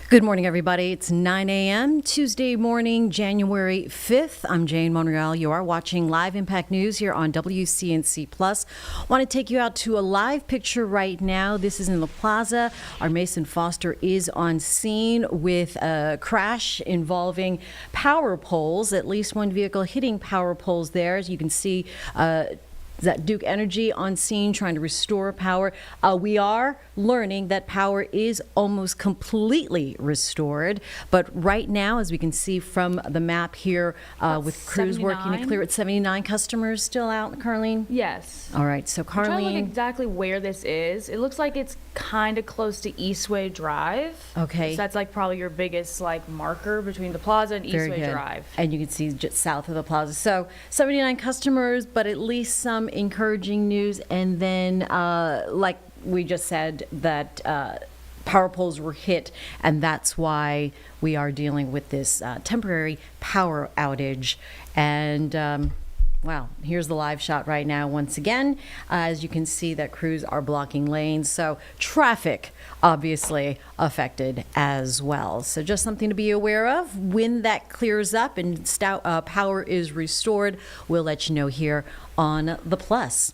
Good morning, everybody. It's 9 a.m. Tuesday morning, January 5th. I'm Jane Monreal. You are watching Live Impact News here on WCNC Plus. Want to take you out to a live picture right now. This is in the plaza. Our Mason Foster is on scene with a crash involving power poles, at least one vehicle hitting power poles there. As you can see, that Duke Energy on scene trying to restore power. We are learning that power is almost completely restored, but right now, as we can see from the map here, with crews working to clear it, 79 customers still out, Carlene? Yes. All right, so Carlene. I'm trying to look exactly where this is. It looks like it's kind of close to Eastway Drive. Okay. So that's like probably your biggest like marker between the plaza and Very Eastway good. Drive. And you can see just south of the plaza. So 79 customers, but at least some encouraging news. And then, like we just said, that power poles were hit, and that's why we are dealing with this temporary power outage. And wow, here's the live shot right now once again. As you can see, that crews are blocking lanes, so traffic obviously affected as well. So just something to be aware of. When that clears up and power is restored, we'll let you know here on the Plus.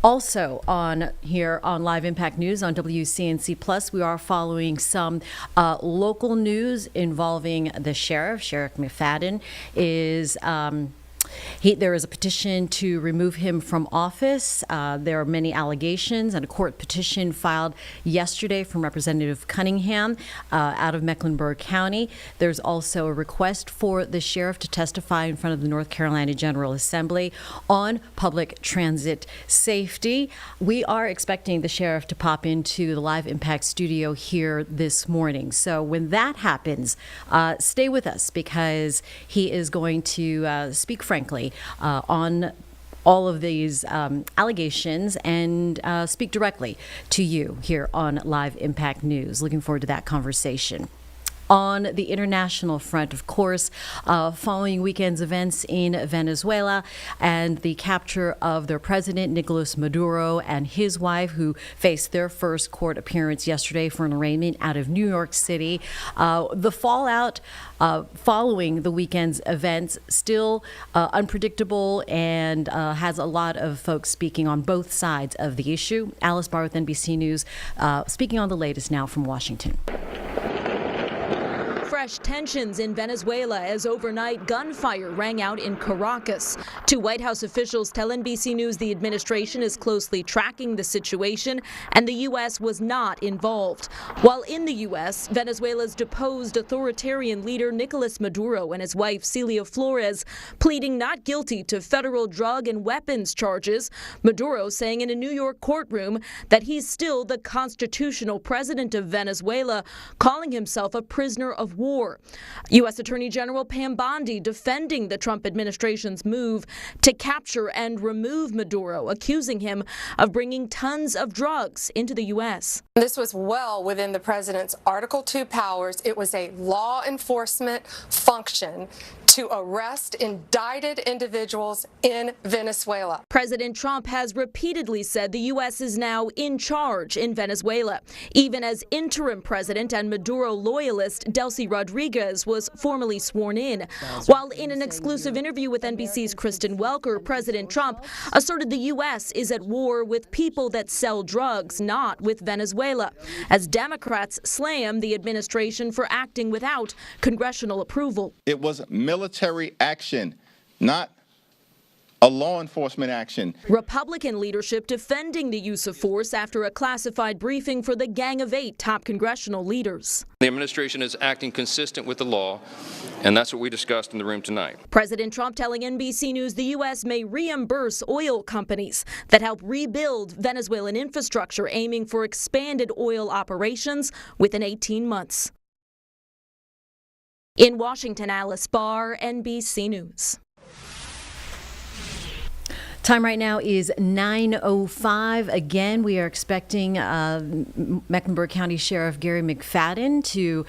Also on here on Live Impact News on WCNC Plus, we are following some local news involving the sheriff. Sheriff McFadden is There is a petition to remove him from office. There are many allegations, and a court petition filed yesterday from Representative Cunningham out of Mecklenburg County. There's also a request for the sheriff to testify in front of the North Carolina General Assembly on public transit safety. We are expecting the sheriff to pop into the Live Impact studio here this morning. So when that happens, stay with us, because he is going to speak frankly on all of these allegations and speak directly to you here on Live Impact News. Looking forward to that conversation. On the international front, of course, following weekend's events in Venezuela and the capture of their president, Nicolas Maduro, and his wife, who faced their first court appearance yesterday for an arraignment out of New York City. The fallout following the weekend's events still unpredictable and has a lot of folks speaking on both sides of the issue. Alice Barr with NBC News speaking on the latest now from Washington. Fresh tensions in Venezuela as overnight gunfire rang out in Caracas. Two White House officials tell NBC News the administration is closely tracking the situation and the U.S. was not involved. While in the U.S., Venezuela's deposed authoritarian leader Nicolas Maduro and his wife Celia Flores pleading not guilty to federal drug and weapons charges. Maduro saying in a New York courtroom that he's still the constitutional president of Venezuela, calling himself a prisoner of war. U.S. Attorney General Pam Bondi defending the Trump administration's move to capture and remove Maduro, accusing him of bringing tons of drugs into the U.S. This was well within the president's Article 2 powers. It was a law enforcement function to arrest indicted individuals in Venezuela. President Trump has repeatedly said the U.S. is now in charge in Venezuela, even as interim president and Maduro loyalist Delcy Rodriguez was formally sworn in. While in an exclusive interview with NBC's Kristen Welker, President Trump asserted the U.S. is at war with people that sell drugs, not with Venezuela, as Democrats slam the administration for acting without congressional approval. It was military action, not a law enforcement action. Republican leadership defending the use of force after a classified briefing for the Gang of Eight top congressional leaders. The administration is acting consistent with the law, and that's what we discussed in the room tonight. President Trump telling NBC News the U.S. may reimburse oil companies that help rebuild Venezuelan infrastructure, aiming for expanded oil operations within 18 months. In Washington, Alice Barr, NBC News. Time right now is 9:05. Again, we are expecting Mecklenburg County Sheriff Gary McFadden to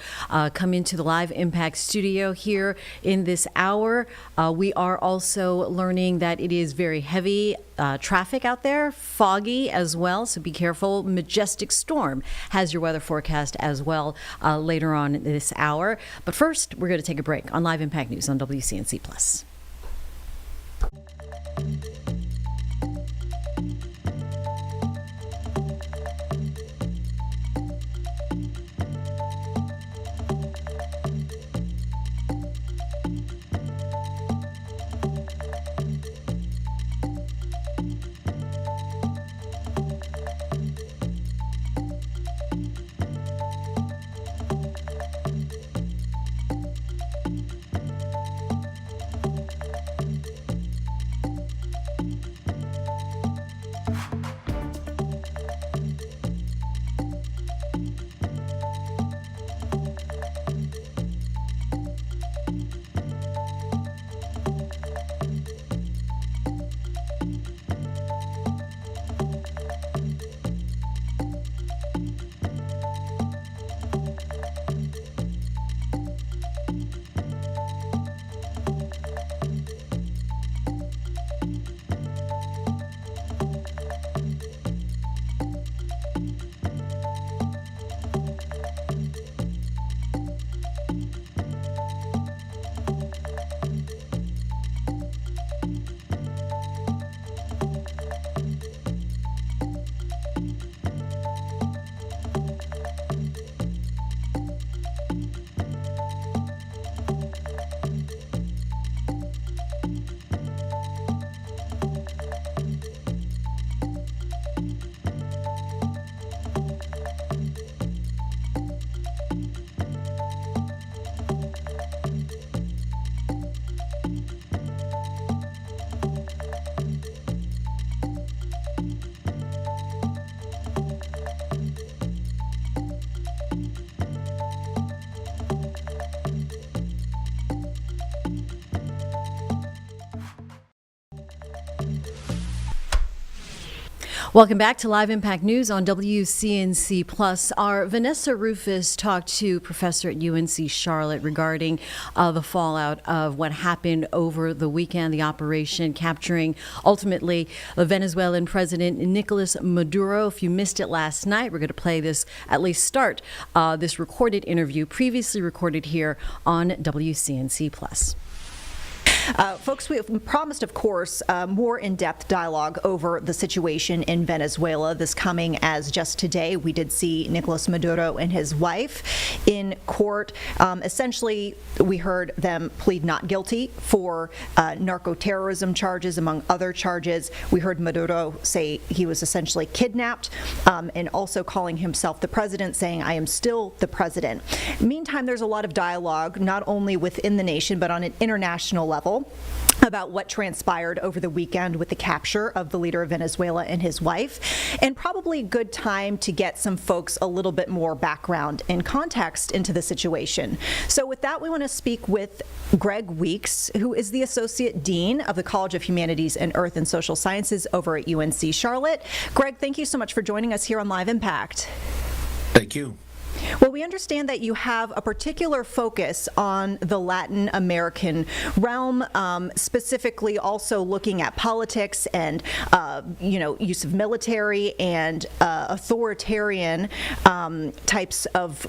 come into the Live Impact studio here in this hour. We are also learning that it is very heavy traffic out there, foggy as well, so be careful. Majestic Storm has your weather forecast as well later on this hour. But first, we're going to take a break on Live Impact News on WCNC+. Welcome back to Live Impact News on WCNC Plus. Our Vanessa Rufus talked to professor at UNC Charlotte regarding the fallout of what happened over the weekend, the operation capturing ultimately the Venezuelan President Nicolas Maduro. If you missed it last night, we're going to play this, at least start this recorded interview previously recorded here on WCNC Plus. Folks, we have promised, of course, more in-depth dialogue over the situation in Venezuela. This coming as just today, we did see Nicolas Maduro and his wife in court. Essentially, we heard them plead not guilty for narco-terrorism charges, among other charges. We heard Maduro say he was essentially kidnapped and also calling himself the president, saying, "I am still the president." Meantime, there's a lot of dialogue, not only within the nation, but on an international level, about what transpired over the weekend with the capture of the leader of Venezuela and his wife, and probably a good time to get some folks a little bit more background and context into the situation. So with that, we want to speak with Greg Weeks, who is the Associate Dean of the College of Humanities and Earth and Social Sciences over at UNC Charlotte. Greg, thank you so much for joining us here on Live Impact. Thank you. Well, we understand that you have a particular focus on the Latin American realm, specifically also looking at politics and, use of military and authoritarian types of,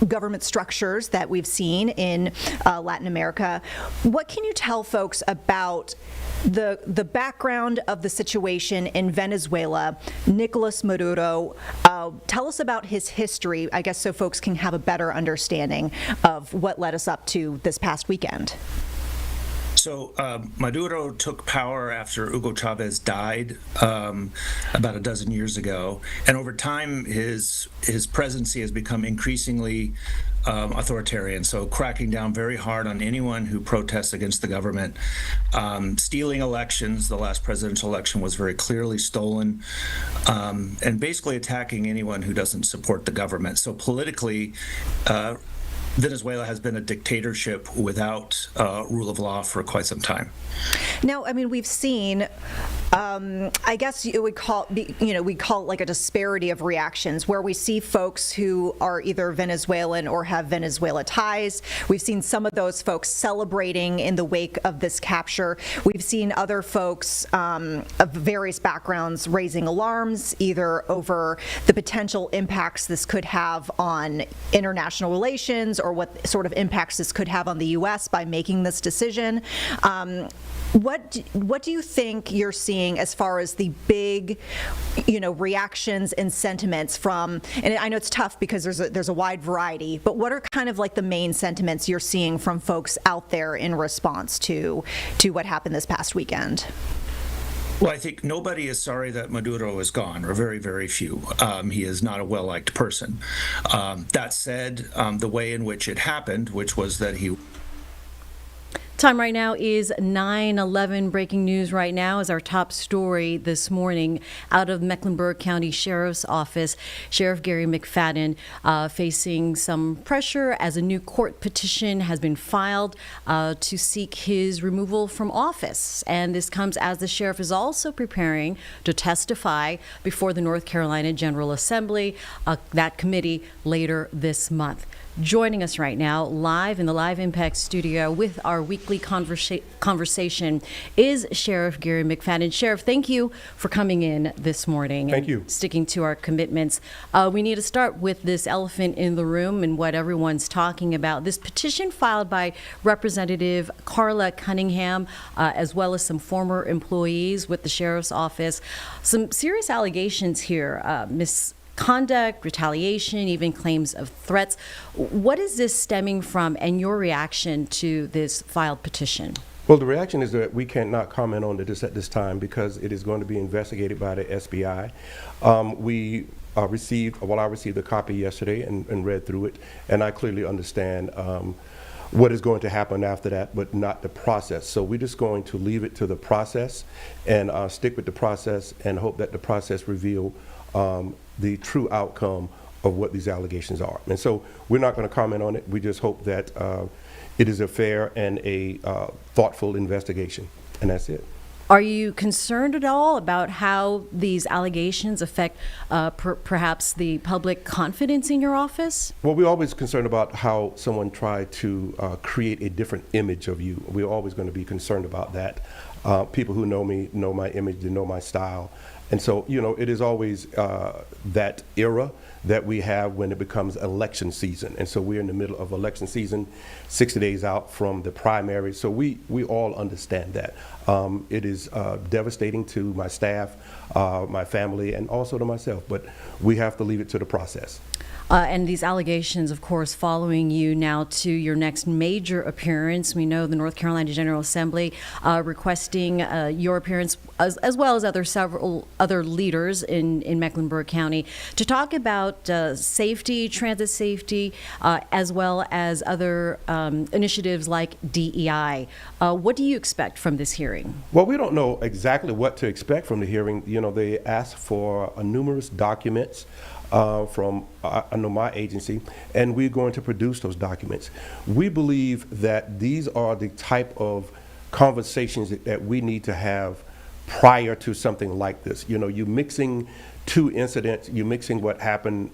government structures that we've seen in Latin America. What can you tell folks about the background of the situation in Venezuela? Nicolas Maduro, tell us about his history, I guess, so folks can have a better understanding of what led us up to this past weekend. So Maduro took power after Hugo Chavez died about a dozen years ago, and over time his presidency has become increasingly authoritarian, so cracking down very hard on anyone who protests against the government, stealing elections. The last presidential election was very clearly stolen, and basically attacking anyone who doesn't support the government. So politically, Venezuela has been a dictatorship without rule of law for quite some time. Now, I mean, we've seen, I guess you would call, we call it like a disparity of reactions, where we see folks who are either Venezuelan or have Venezuela ties. We've seen some of those folks celebrating in the wake of this capture. We've seen other folks of various backgrounds raising alarms, either over the potential impacts this could have on international relations or what sort of impacts this could have on the U.S. by making this decision. What do you think you're seeing as far as the big, reactions and sentiments from? And I know it's tough because there's a wide variety, but what are kind of like the main sentiments you're seeing from folks out there in response to what happened this past weekend? Well, I think nobody is sorry that Maduro is gone, or very, very few. He is not a well-liked person. That said, the way in which it happened, which was that he... Time right now is 9:11. Breaking news right now is our top story this morning out of Mecklenburg County Sheriff's Office. Sheriff Gary McFadden facing some pressure as a new court petition has been filed to seek his removal from office. And this comes as the sheriff is also preparing to testify before the North Carolina General Assembly, that committee, later this month. Joining us right now, live in the Live Impact studio with our weekly conversation is Sheriff Gary McFadden. Sheriff, thank you for coming in this morning. Thank you. Sticking to our commitments. We need to start with this elephant in the room and what everyone's talking about. This petition filed by Representative Carla Cunningham, as well as some former employees with the Sheriff's Office. Some serious allegations here, misconduct, retaliation, even claims of threats. What is this stemming from, and your reaction to this filed petition? Well, the reaction is that we cannot comment on this at this time because it is going to be investigated by the SBI. I received a copy yesterday and read through it, and I clearly understand what is going to happen after that, but not the process. So we're just going to leave it to the process and stick with the process and hope that the process reveal the true outcome of what these allegations are. And so we're not going to comment on it. We just hope that it is a fair and a thoughtful investigation, and that's it. Are you concerned at all about how these allegations affect perhaps the public confidence in your office? Well, we're always concerned about how someone tried to create a different image of you. We're always going to be concerned about that. People who know me know my image, they know my style. And so, it is always that era that we have when it becomes election season. And so we're in the middle of election season, 60 days out from the primary. So we all understand that. It is devastating to my staff, my family, and also to myself, but we have to leave it to the process. And these allegations, of course, following you now to your next major appearance. We know the North Carolina General Assembly requesting your appearance, as well as several other leaders in Mecklenburg County, to talk about safety, transit safety, as well as other initiatives like DEI. What do you expect from this hearing? Well, we don't know exactly what to expect from the hearing. They asked for numerous documents from I know my agency, and we're going to produce those documents. We believe that these are the type of conversations that we need to have prior to something like this. You're mixing two incidents. You're mixing what happened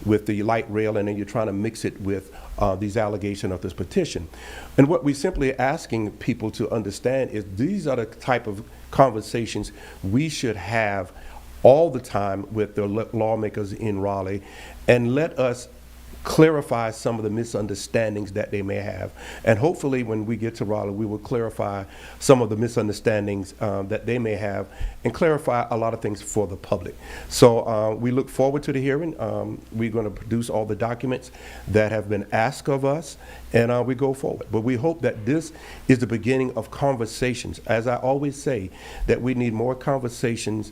with the light rail, and then you're trying to mix it with these allegations of this petition. And what we're simply asking people to understand is these are the type of conversations we should have all the time with the lawmakers in Raleigh, and let us clarify some of the misunderstandings that they may have. And hopefully when we get to Raleigh, we will clarify some of the misunderstandings that they may have, and clarify a lot of things for the public. So we look forward to the hearing. We're going to produce all the documents that have been asked of us, and we go forward. But we hope that this is the beginning of conversations. As I always say, that we need more conversations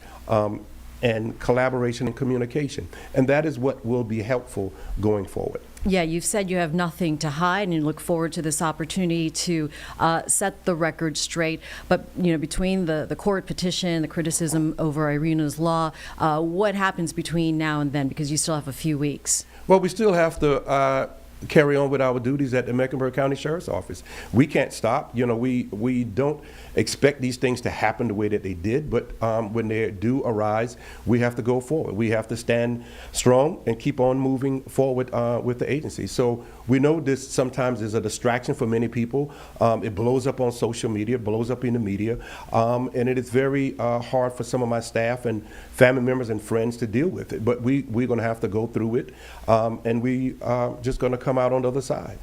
and collaboration and communication. And that is what will be helpful going forward. Yeah, you've said you have nothing to hide, and you look forward to this opportunity to set the record straight. But, between the court petition, the criticism over Irina's law, what happens between now and then? Because you still have a few weeks. Well, we still have to carry on with our duties at the Mecklenburg County Sheriff's Office. We can't stop. We don't expect these things to happen the way that they did, but when they do arise, we have to go forward. We have to stand strong and keep on moving forward with the agency. So we know this sometimes is a distraction for many people. It blows up on social media, blows up in the media, and it is very hard for some of my staff and family members and friends to deal with it. But we're going to have to go through it, and we are just going to come out on the other side.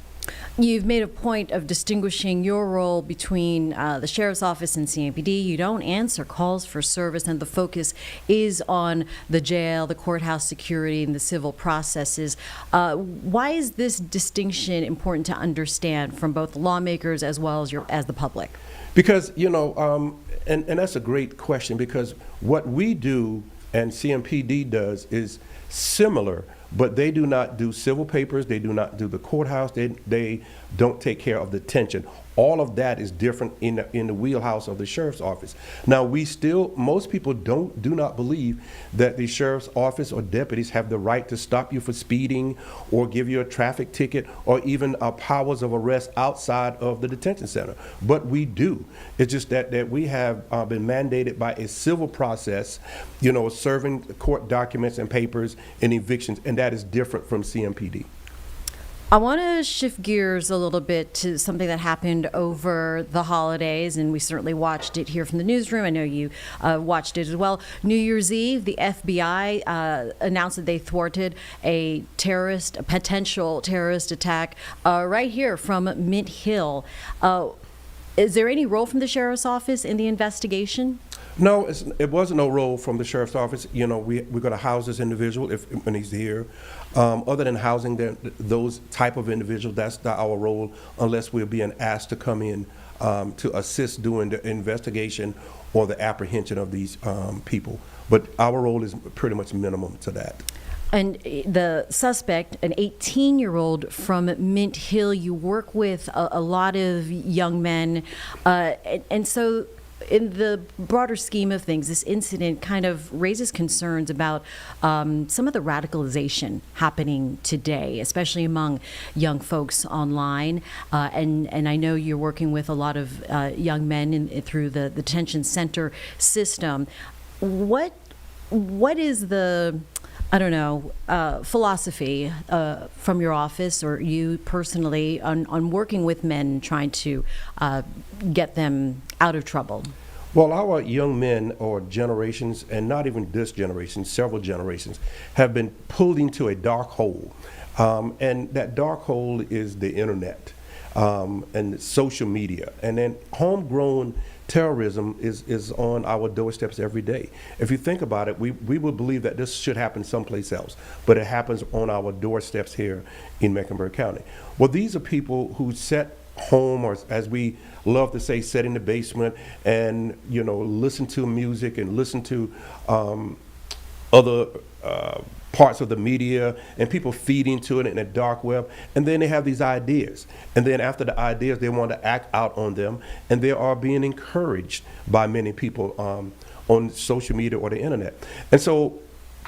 You've made a point of distinguishing your role between the Sheriff's Office and CMPD. You don't answer calls for service, and the focus is on the jail, the courthouse security, and the civil processes. Why is this distinction important to understand from both lawmakers as well as the public? Because, and that's a great question, because what we do and CMPD does is similar, but they do not do civil papers, they do not do the courthouse, they don't take care of detention. All of that is different in the wheelhouse of the sheriff's office. Now, most people do not believe that the sheriff's office or deputies have the right to stop you for speeding or give you a traffic ticket or even powers of arrest outside of the detention center. But we do. It's just that we have been mandated by a civil process, serving court documents and papers and evictions, and that is different from CMPD. I want to shift gears a little bit to something that happened over the holidays, and we certainly watched it here from the newsroom. I know you watched it as well. New Year's Eve, the FBI announced that they thwarted a potential terrorist attack right here from Mint Hill. Is there any role from the Sheriff's Office in the investigation? No, it wasn't no role from the Sheriff's Office. We're going to house this individual when he's here. Other than housing those type of individuals, that's not our role unless we're being asked to come in to assist doing the investigation or the apprehension of these people. But our role is pretty much minimum to that. And the suspect, an 18-year-old from Mint Hill, you work with a lot of young men, and so in the broader scheme of things, this incident kind of raises concerns about some of the radicalization happening today, especially among young folks online. And I know you're working with a lot of young men through the detention center system. What is the, I don't know, philosophy from your office or you personally on working with men trying to get them out of trouble? Well, our young men or generations, and not even this generation, several generations, have been pulled into a dark hole. And that dark hole is the internet and social media. And then homegrown terrorism is on our doorsteps every day. If you think about it, we would believe that this should happen someplace else, but it happens on our doorsteps here in Mecklenburg County. Well, these are people who set home, or as we love to say, sit in the basement and, you know, listen to music and listen to other parts of the media, and people feed into it in the dark web, and then they have these ideas, and then after the ideas they want to act out on them, and they are being encouraged by many people on social media or the internet. And so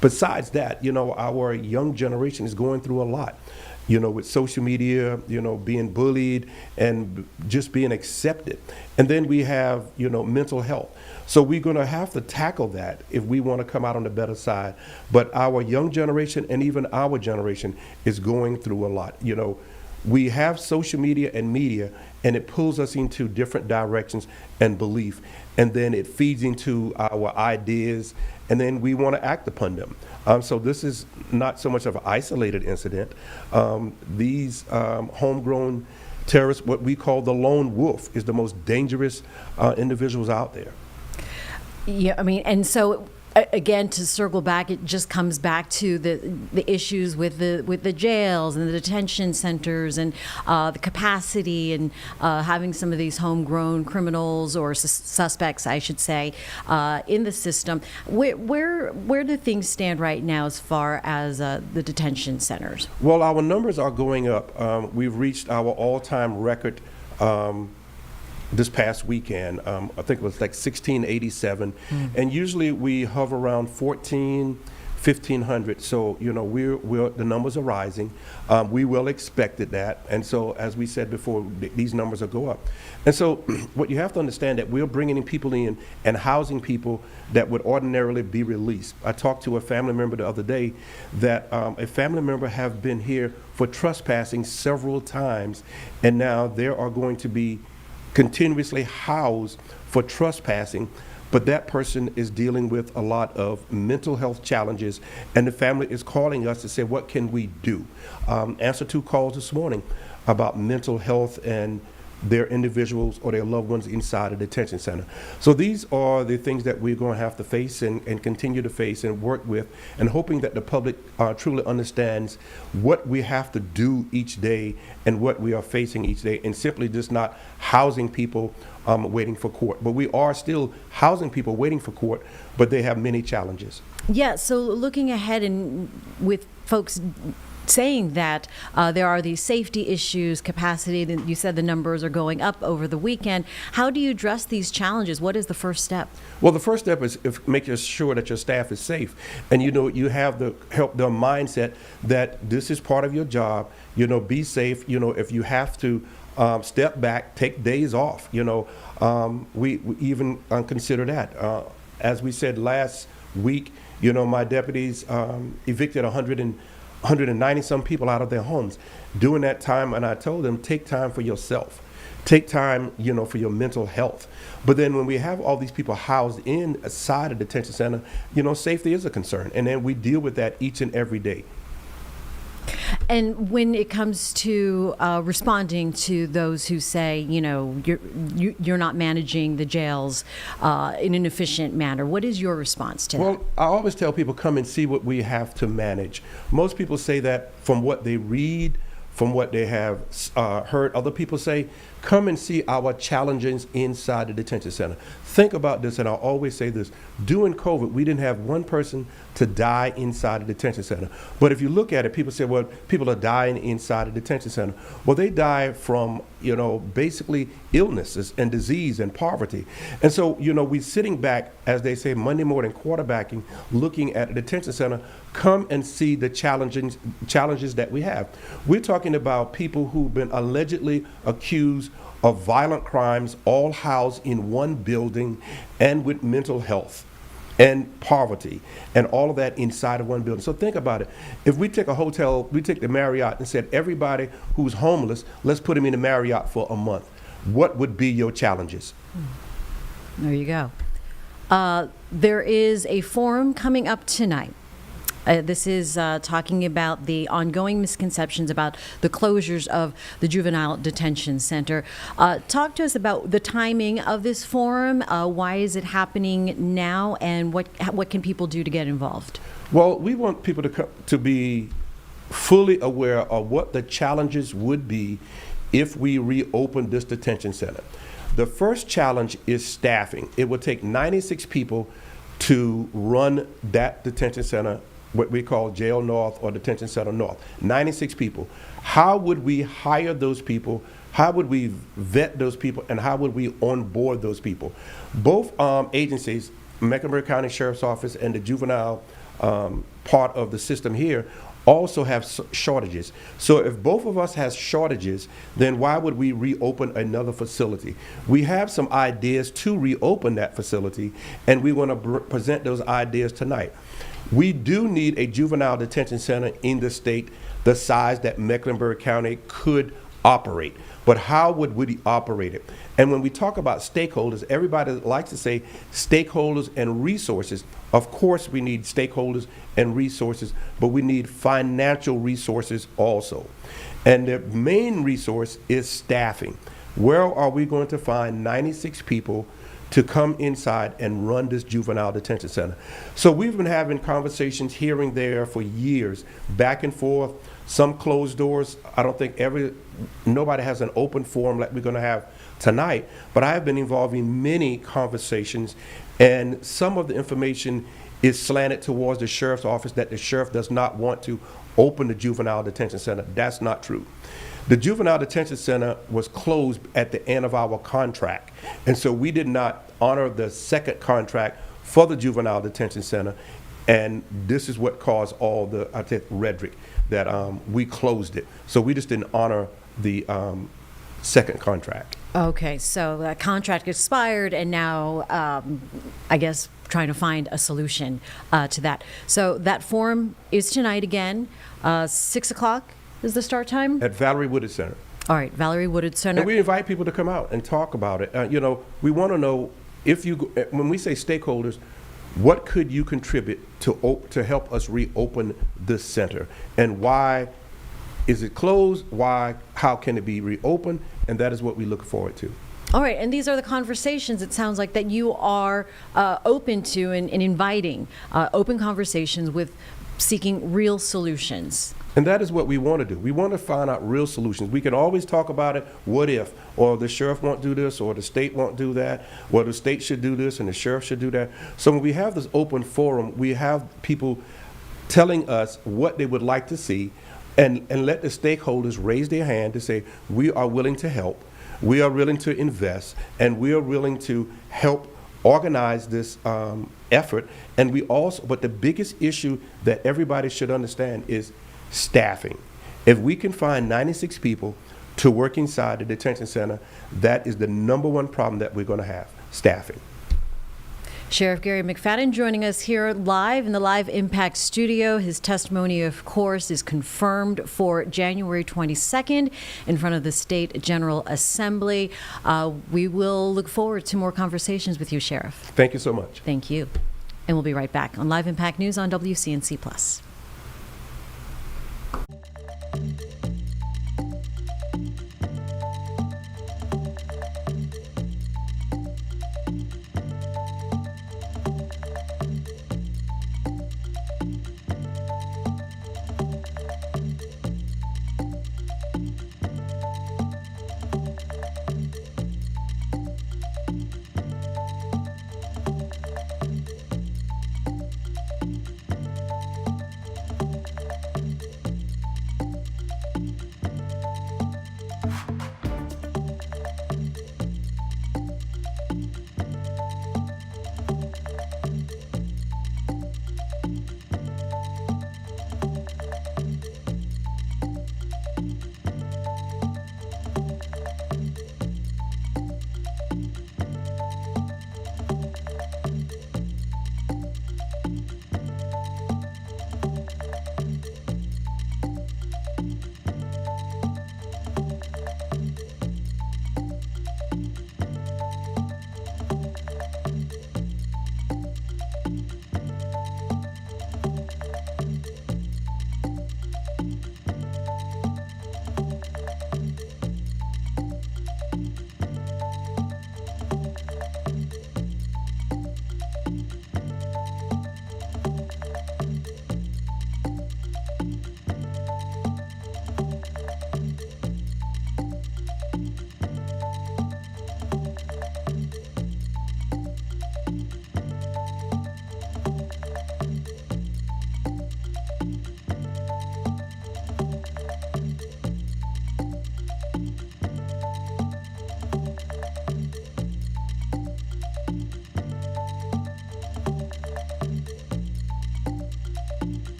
besides that, you know, our young generation is going through a lot, you know, with social media, you know, being bullied and just being accepted. And then we have, you know, mental health. So we're going to have to tackle that if we want to come out on the better side. But our young generation and even our generation is going through a lot. You know, we have social media and media, and it pulls us into different directions and belief. And then it feeds into our ideas, and then we want to act upon them. So this is not so much of an isolated incident. These homegrown terrorists, what we call the lone wolf, is the most dangerous individuals out there. Yeah, I mean, and so again, to circle back, it just comes back to the issues with the jails and the detention centers and the capacity and having some of these homegrown criminals or suspects, I should say, in the system. Where do things stand right now as far as the detention centers? Well, our numbers are going up. We've reached our all-time record this past weekend. I think it was like 1687, and usually we hover around 1,500. So, you know, the numbers are rising. We well expected that, and so as we said before, these numbers will go up. And so what you have to understand that we're bringing in people in and housing people that would ordinarily be released. I talked to a family member the other day that a family member have been here for trespassing several times, and now they are going to be continuously housed for trespassing, but that person is dealing with a lot of mental health challenges, and the family is calling us to say, what can we do? Answer 2 calls this morning about mental health and their individuals or their loved ones inside a detention center. So these are the things that we're going to have to face and continue to face and work with, and hoping that the public truly understands what we have to do each day and what we are facing each day, and simply just not housing people waiting for court. But we are still housing people waiting for court, but they have many challenges. Yeah, so looking ahead and with folks saying that there are these safety issues, capacity, that you said the numbers are going up over the weekend. How do you address these challenges? What is the first step? Well, the first step is making sure that your staff is safe. And, you know, you have the mindset that this is part of your job. You know, be safe. You know, if you have to step back, take days off, you know, we even consider that. As we said last week, you know, my deputies evicted 190 some people out of their homes during that time, and I told them, take time for yourself, take time, you know, for your mental health. But then when we have all these people housed inside a detention center, you know, safety is a concern, and then we deal with that each and every day. And when it comes to responding to those who say, you know, you're not managing the jails in an efficient manner, what is your response to that? Well, I always tell people, come and see what we have to manage. Most people say that from what they read, from what they have heard other people say. come and see our challenges inside the detention center. Think about this, and I always say this. During COVID, we didn't have one person to die inside the detention center. But if you look at it, people say, well, people are dying inside the detention center. Well, they die from, basically illnesses and disease and poverty. And so, we're sitting back, as they say, Monday morning quarterbacking, looking at the detention center. Come and see the challenges that we have. We're talking about people who've been allegedly accused of violent crimes, all housed in one building, and with mental health and poverty and all of that inside of one building. So think about it. If we take a hotel, we take the Marriott and said, everybody who's homeless, let's put them in the Marriott for a month. What would be your challenges? There you go. There is a forum coming up tonight. This is talking about the ongoing misconceptions about the closures of the Juvenile Detention Center. Talk to us about the timing of this forum. Why is it happening now, and what can people do to get involved? Well, we want people to be fully aware of what the challenges would be if we reopen this detention center. The first challenge is staffing. It would take 96 people to run that detention center, what we call Jail North or Detention Center North. 96 people. How would we hire those people? How would we vet those people? And how would we onboard those people? Both agencies, Mecklenburg County Sheriff's Office and the juvenile part of the system here, also have shortages. So if both of us has shortages, then why would we reopen another facility? We have some ideas to reopen that facility, and we want to present those ideas tonight. We do need a juvenile detention center in the state the size that Mecklenburg County could operate. But how would we operate it? And when we talk about stakeholders, everybody likes to say stakeholders and resources. Of course, we need stakeholders and resources, but we need financial resources also. And the main resource is staffing. Where are we going to find 96 people to come inside and run this juvenile detention center? So we've been having conversations here and there for years, back and forth, some closed doors. I don't think nobody has an open forum like we're going to have tonight, but I have been involved in many conversations, and some of the information is slanted towards the sheriff's office that the sheriff does not want to open the juvenile detention center. That's not true. The juvenile detention center was closed at the end of our contract, and so we did not honor the second contract for the juvenile detention center, and this is what caused all the rhetoric that we closed it. So we just didn't honor the second contract. Okay, so that contract expired, and now I guess trying to find a solution to that. So that forum is tonight again, 6 o'clock is the start time? At Valerie Woodard Center. All right, Valerie Woodard Center. And we invite people to come out and talk about it. We want to know when we say stakeholders, what could you contribute to help us reopen this center? And why is it closed? How can it be reopened? And that is what we look forward to. All right, and these are the conversations, it sounds like, that you are open to and inviting open conversations with seeking real solutions. And that is what we want to do. We want to find out real solutions. We can always talk about it, what if, or the sheriff won't do this, or the state won't do that, or the state should do this, and the sheriff should do that. So when we have this open forum, we have people telling us what they would like to see, and let the stakeholders raise their hand to say, we are willing to help, we are willing to invest, and we are willing to help organize this effort. And but the biggest issue that everybody should understand is staffing. If we can find 96 people to work inside the detention center, that is the number one problem that we're going to have, staffing. Sheriff Gary McFadden joining us here live in the Live Impact studio. His testimony, of course, is confirmed for January 22nd in front of the State General Assembly. We will look forward to more conversations with you, Sheriff. Thank you so much. Thank you. And we'll be right back on Live Impact News on WCNC+.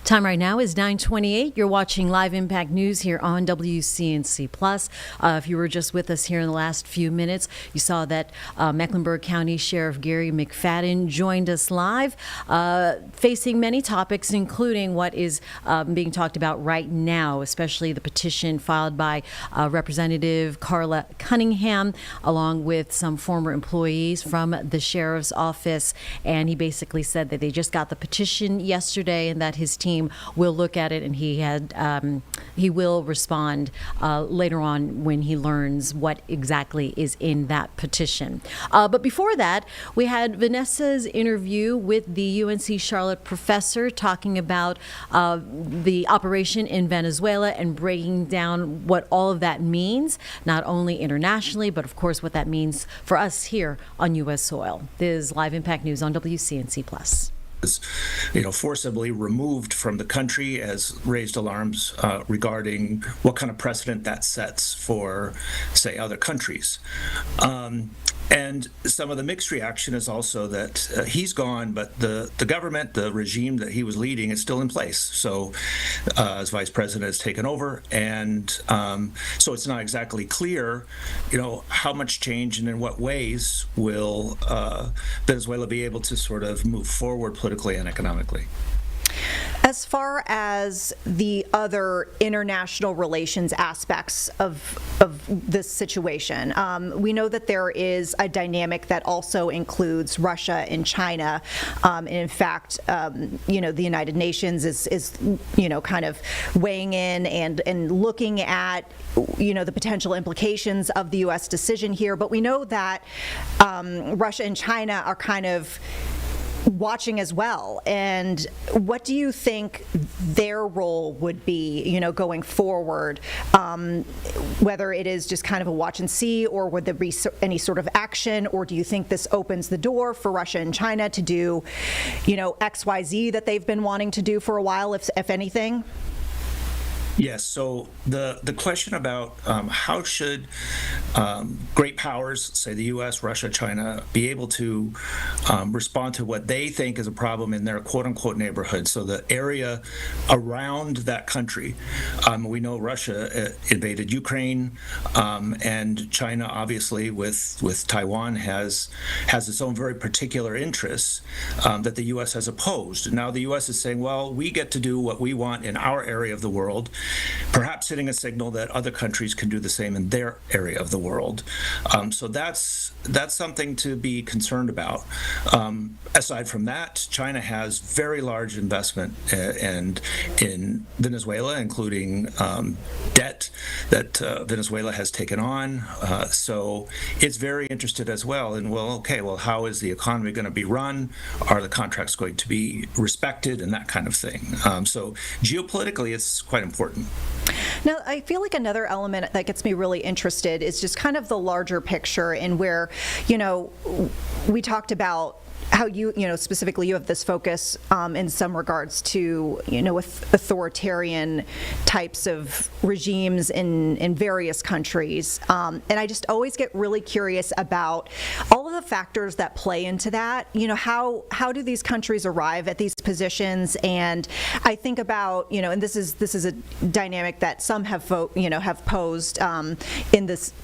Time right now is 9:28. You're watching Live Impact News here on WCNC Plus. If you were just with us here in the last few minutes, you saw that Mecklenburg County Sheriff Gary McFadden joined us live, facing many topics, including what is being talked about right now, especially the petition filed by Representative Carla Cunningham, along with some former employees from the sheriff's office. And he basically said that they just got the petition yesterday and that his team will look at it, and he will respond later on when he learns what exactly is in that petition. But before that, we had Vanessa's interview with the UNC Charlotte professor talking about the operation in Venezuela and breaking down what all of that means, not only internationally, but of course what that means for us here on U.S. soil. This is Live Impact News on WCNC Plus. Forcibly removed from the country has raised alarms regarding what kind of precedent that sets for, say, other countries. And some of the mixed reaction is also that he's gone, but the government, the regime that he was leading is still in place. So as vice president has taken over, and so it's not exactly clear, how much change and in what ways will Venezuela be able to sort of move forward politically and economically. As far as the other international relations aspects of this situation, we know that there is a dynamic that also includes Russia and China. And in fact, the United Nations is kind of weighing in and looking at, the potential implications of the U.S. decision here. But we know that Russia and China are kind of watching as well. And what do you think their role would be, going forward, whether it is just kind of a watch and see, or would there be any sort of action, or do you think this opens the door for Russia and China to do, XYZ that they've been wanting to do for a while, if anything? Yes. So the question about how should great powers, say the U.S., Russia, China, be able to respond to what they think is a problem in their quote-unquote neighborhood, so the area around that country. We know Russia invaded Ukraine, and China, obviously, with Taiwan, has its own very particular interests that the U.S. has opposed. Now the U.S. is saying, well, we get to do what we want in our area of the world, perhaps sending a signal that other countries can do the same in their area of the world. So that's something to be concerned about. Aside from that, China has very large investment in Venezuela, including debt that Venezuela has taken on. So it's very interested as well in, how is the economy going to be run? Are the contracts going to be respected, and that kind of thing. So geopolitically, it's quite important. Now, I feel like another element that gets me really interested is just kind of the larger picture, and where, we talked about how specifically you have this focus in some regards to, with authoritarian types of regimes in various countries. And I just always get really curious about all of the factors that play into that. How do these countries arrive at these positions? And I think about, and this is a dynamic that some have posed in this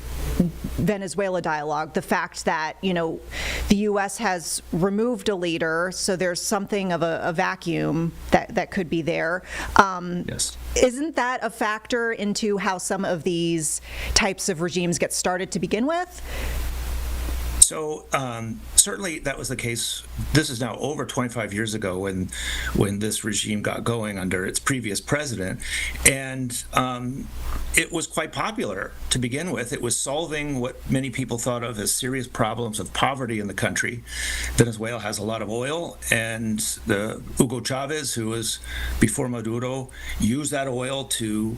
Venezuela dialogue, the fact that, the U.S. has removed a leader, so there's something of a vacuum that could be there. Yes. Isn't that a factor into how some of these types of regimes get started to begin with? So certainly that was the case. This is now over 25 years ago when this regime got going under its previous president, and it was quite popular to begin with. It was solving what many people thought of as serious problems of poverty in the country. Venezuela has a lot of oil, and the Hugo Chavez, who was before Maduro, used that oil to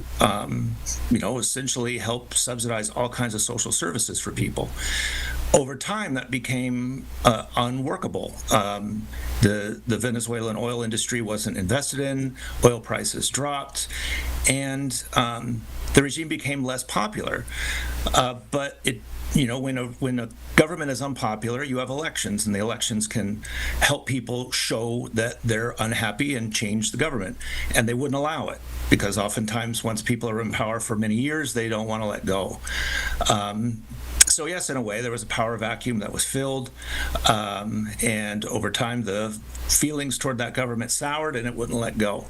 essentially help subsidize all kinds of social services for people. Over time, that became unworkable. The Venezuelan oil industry wasn't invested in, oil prices dropped, and the regime became less popular. But it, when a government is unpopular, you have elections, and the elections can help people show that they're unhappy and change the government. And they wouldn't allow it, because oftentimes once people are in power for many years, they don't want to let go. So yes, in a way, there was a power vacuum that was filled, and over time, the feelings toward that government soured, and it wouldn't let go.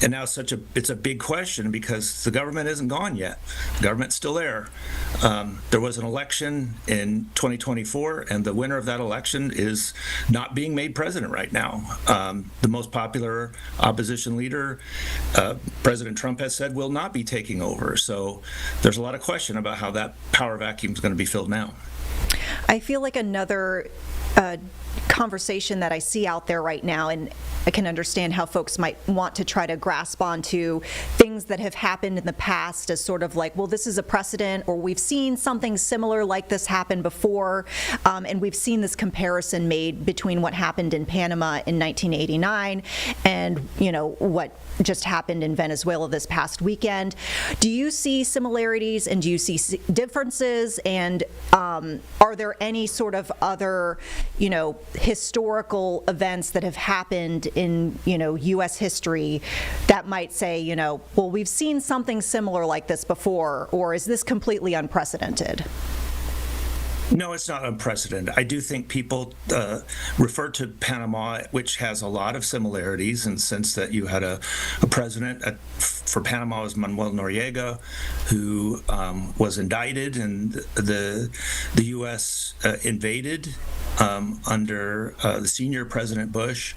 And now it's a big question, because the government isn't gone yet. The government's still there. There was an election in 2024, and the winner of that election is not being made president right now. The most popular opposition leader, President Trump, has said will not be taking over. So there's a lot of question about how that power vacuum is going to be filled now. I feel like another conversation that I see out there right now, and I can understand how folks might want to try to grasp onto things that have happened in the past as sort of like, well, this is a precedent, or we've seen something similar like this happen before, and we've seen this comparison made between what happened in Panama in 1989 and, what just happened in Venezuela this past weekend. Do you see similarities, and do you see differences, and are there any sort of other, historical events that have happened in, U.S. history that might say, well, we've seen something similar like this before, or is this completely unprecedented? No, it's not unprecedented. I do think people refer to Panama, which has a lot of similarities in the sense that you had a president for Panama was Manuel Noriega, who was indicted, and the U.S. invaded under the senior President Bush,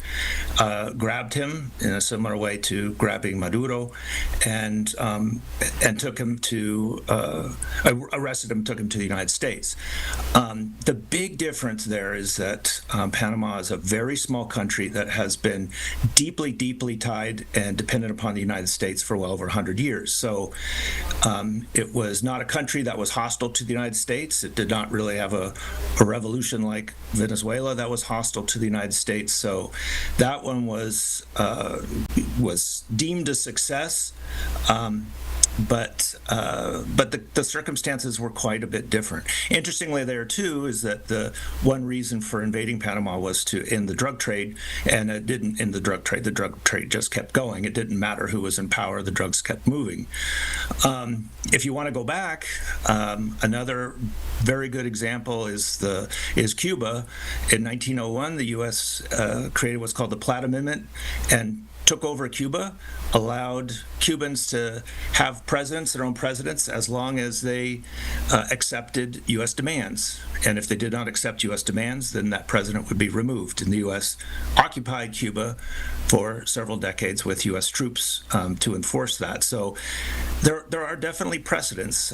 grabbed him in a similar way to grabbing Maduro, and took him to arrested him, took him to the United States. The big difference there is that Panama is a very small country that has been deeply, deeply tied and dependent upon the United States for well over 100 years. So it was not a country that was hostile to the United States. It did not really have a revolution like Venezuela that was hostile to the United States. So that one was deemed a success. But the circumstances were quite a bit different. Interestingly, there too is that the one reason for invading Panama was to end the drug trade, and it didn't end the drug trade. The drug trade just kept going. It didn't matter who was in power; the drugs kept moving. If you want to go back, another very good example is Cuba. In 1901, the U.S. Created what's called the Platt Amendment, and took over Cuba, allowed Cubans to have their own presidents, as long as they accepted U.S. demands. And if they did not accept U.S. demands, then that president would be removed. And the U.S. occupied Cuba for several decades with U.S. troops to enforce that. So there are definitely precedents,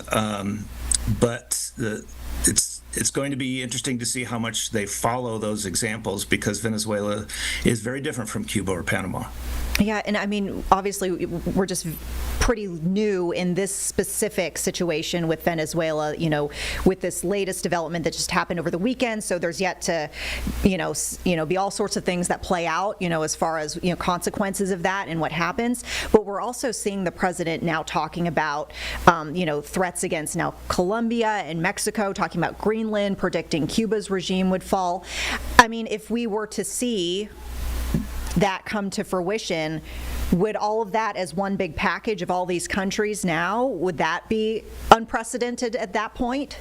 but it's going to be interesting to see how much they follow those examples, because Venezuela is very different from Cuba or Panama. Yeah, and I mean, obviously, we're just pretty new in this specific situation with Venezuela, with this latest development that just happened over the weekend. So there's yet to, be all sorts of things that play out, as far as, consequences of that and what happens. But we're also seeing the president now talking about, threats against now Colombia and Mexico, talking about Greenland, predicting Cuba's regime would fall. I mean, if we were to see that come to fruition, would all of that as one big package of all these countries now, would that be unprecedented at that point?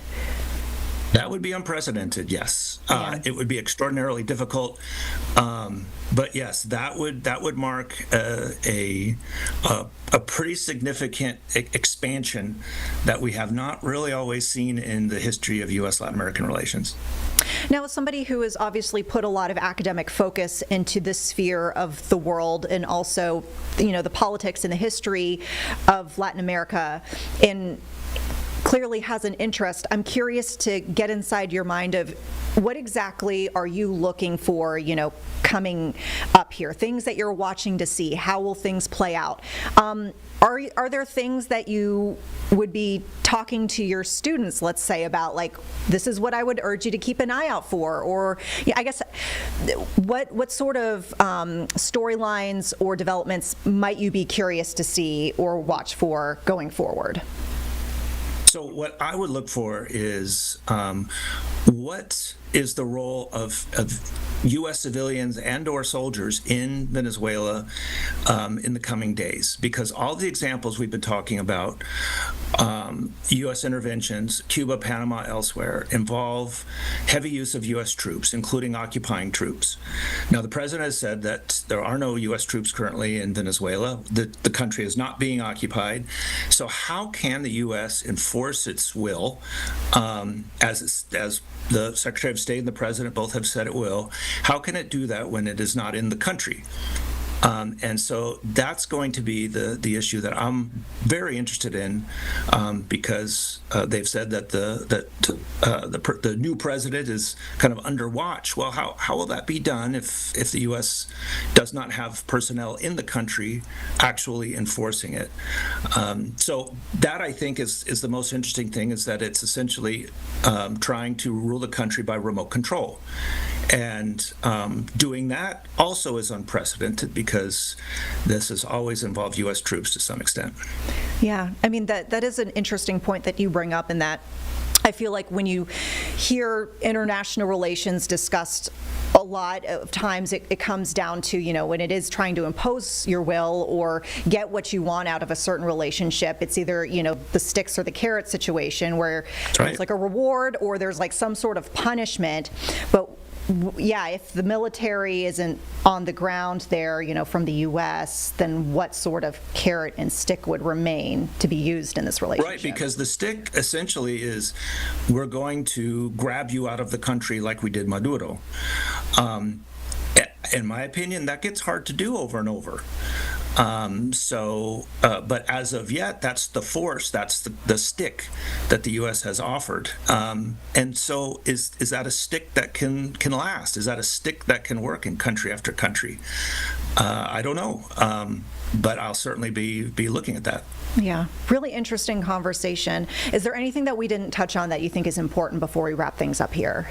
That would be unprecedented, yes. It would be extraordinarily difficult, but yes, that would mark a pretty significant expansion that we have not really always seen in the history of U.S.-Latin American relations. Now, as somebody who has obviously put a lot of academic focus into this sphere of the world, and also, the politics and the history of Latin America, and clearly has an interest, I'm curious to get inside your mind of, what exactly are you looking for, coming up here? Things that you're watching to see. How will things play out? Are there things that you would be talking to your students, let's say, about, like, this is what I would urge you to keep an eye out for? Or I guess, what sort of storylines or developments might you be curious to see or watch for going forward? So what I would look for is what is the role of U.S. civilians and or soldiers in Venezuela in the coming days? Because all the examples we've been talking about, U.S. interventions, Cuba, Panama, elsewhere, involve heavy use of U.S. troops, including occupying troops. Now, the president has said that there are no U.S. troops currently in Venezuela. The country is not being occupied. So how can the U.S. enforce its will, as the Secretary of State and the President both have said it will? How can it do that when it is not in the country? And so that's going to be the issue that I'm very interested in, because they've said that the new president is kind of under watch. Well, how will that be done if the U.S. does not have personnel in the country actually enforcing it? So that, I think, is the most interesting thing, is that it's essentially trying to rule the country by remote control. And doing that also is unprecedented, because this has always involved U.S. troops to some extent. Yeah, I mean, that is an interesting point that you bring up, in that I feel like when you hear international relations discussed, a lot of times it comes down to, when it is trying to impose your will or get what you want out of a certain relationship, it's either, the sticks or the carrot situation, where it's like a reward or there's like some sort of punishment. But yeah, if the military isn't on the ground there, from the U.S., then what sort of carrot and stick would remain to be used in this relationship? Right, because the stick essentially is, we're going to grab you out of the country like we did Maduro. In my opinion, that gets hard to do over and over. But as of yet, that's the force, that's the stick that the U.S. has offered. And so is that a stick that can last? Is that a stick that can work in country after country? I don't know, but I'll certainly be looking at that. Yeah, really interesting conversation. Is there anything that we didn't touch on that you think is important before we wrap things up here?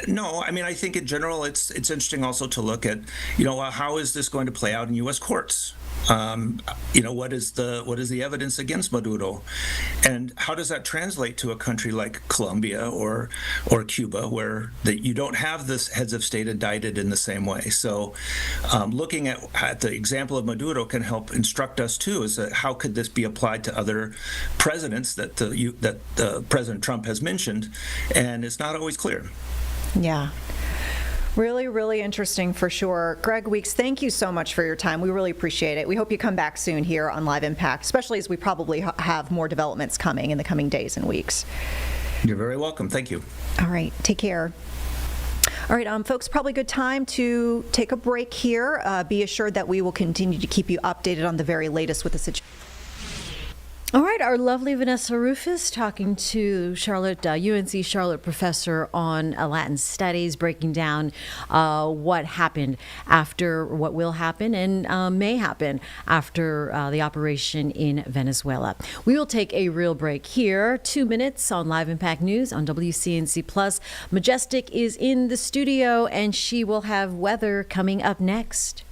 No, I mean, I think in general it's interesting also to look at, how is this going to play out in U.S. courts? What is the evidence against Maduro, and how does that translate to a country like Colombia or Cuba, where you don't have this heads of state indicted in the same way? So, looking at the example of Maduro can help instruct us too. Is that how could this be applied to other presidents that President Trump has mentioned, and it's not always clear. Yeah. Really, really interesting for sure. Greg Weeks, thank you so much for your time. We really appreciate it. We hope you come back soon here on Live Impact, especially as we probably have more developments coming in the coming days and weeks. You're very welcome. Thank you. All right. Take care. All right, folks, probably a good time to take a break here. Be assured that we will continue to keep you updated on the very latest with the situation. All right, our lovely Vanessa Rufus talking to Charlotte, UNC Charlotte professor on Latin studies, breaking down what happened after, what will happen and may happen after the operation in Venezuela. We will take a real break here. 2 minutes on Live Impact News on WCNC Plus. Majestic is in the studio, and she will have weather coming up next.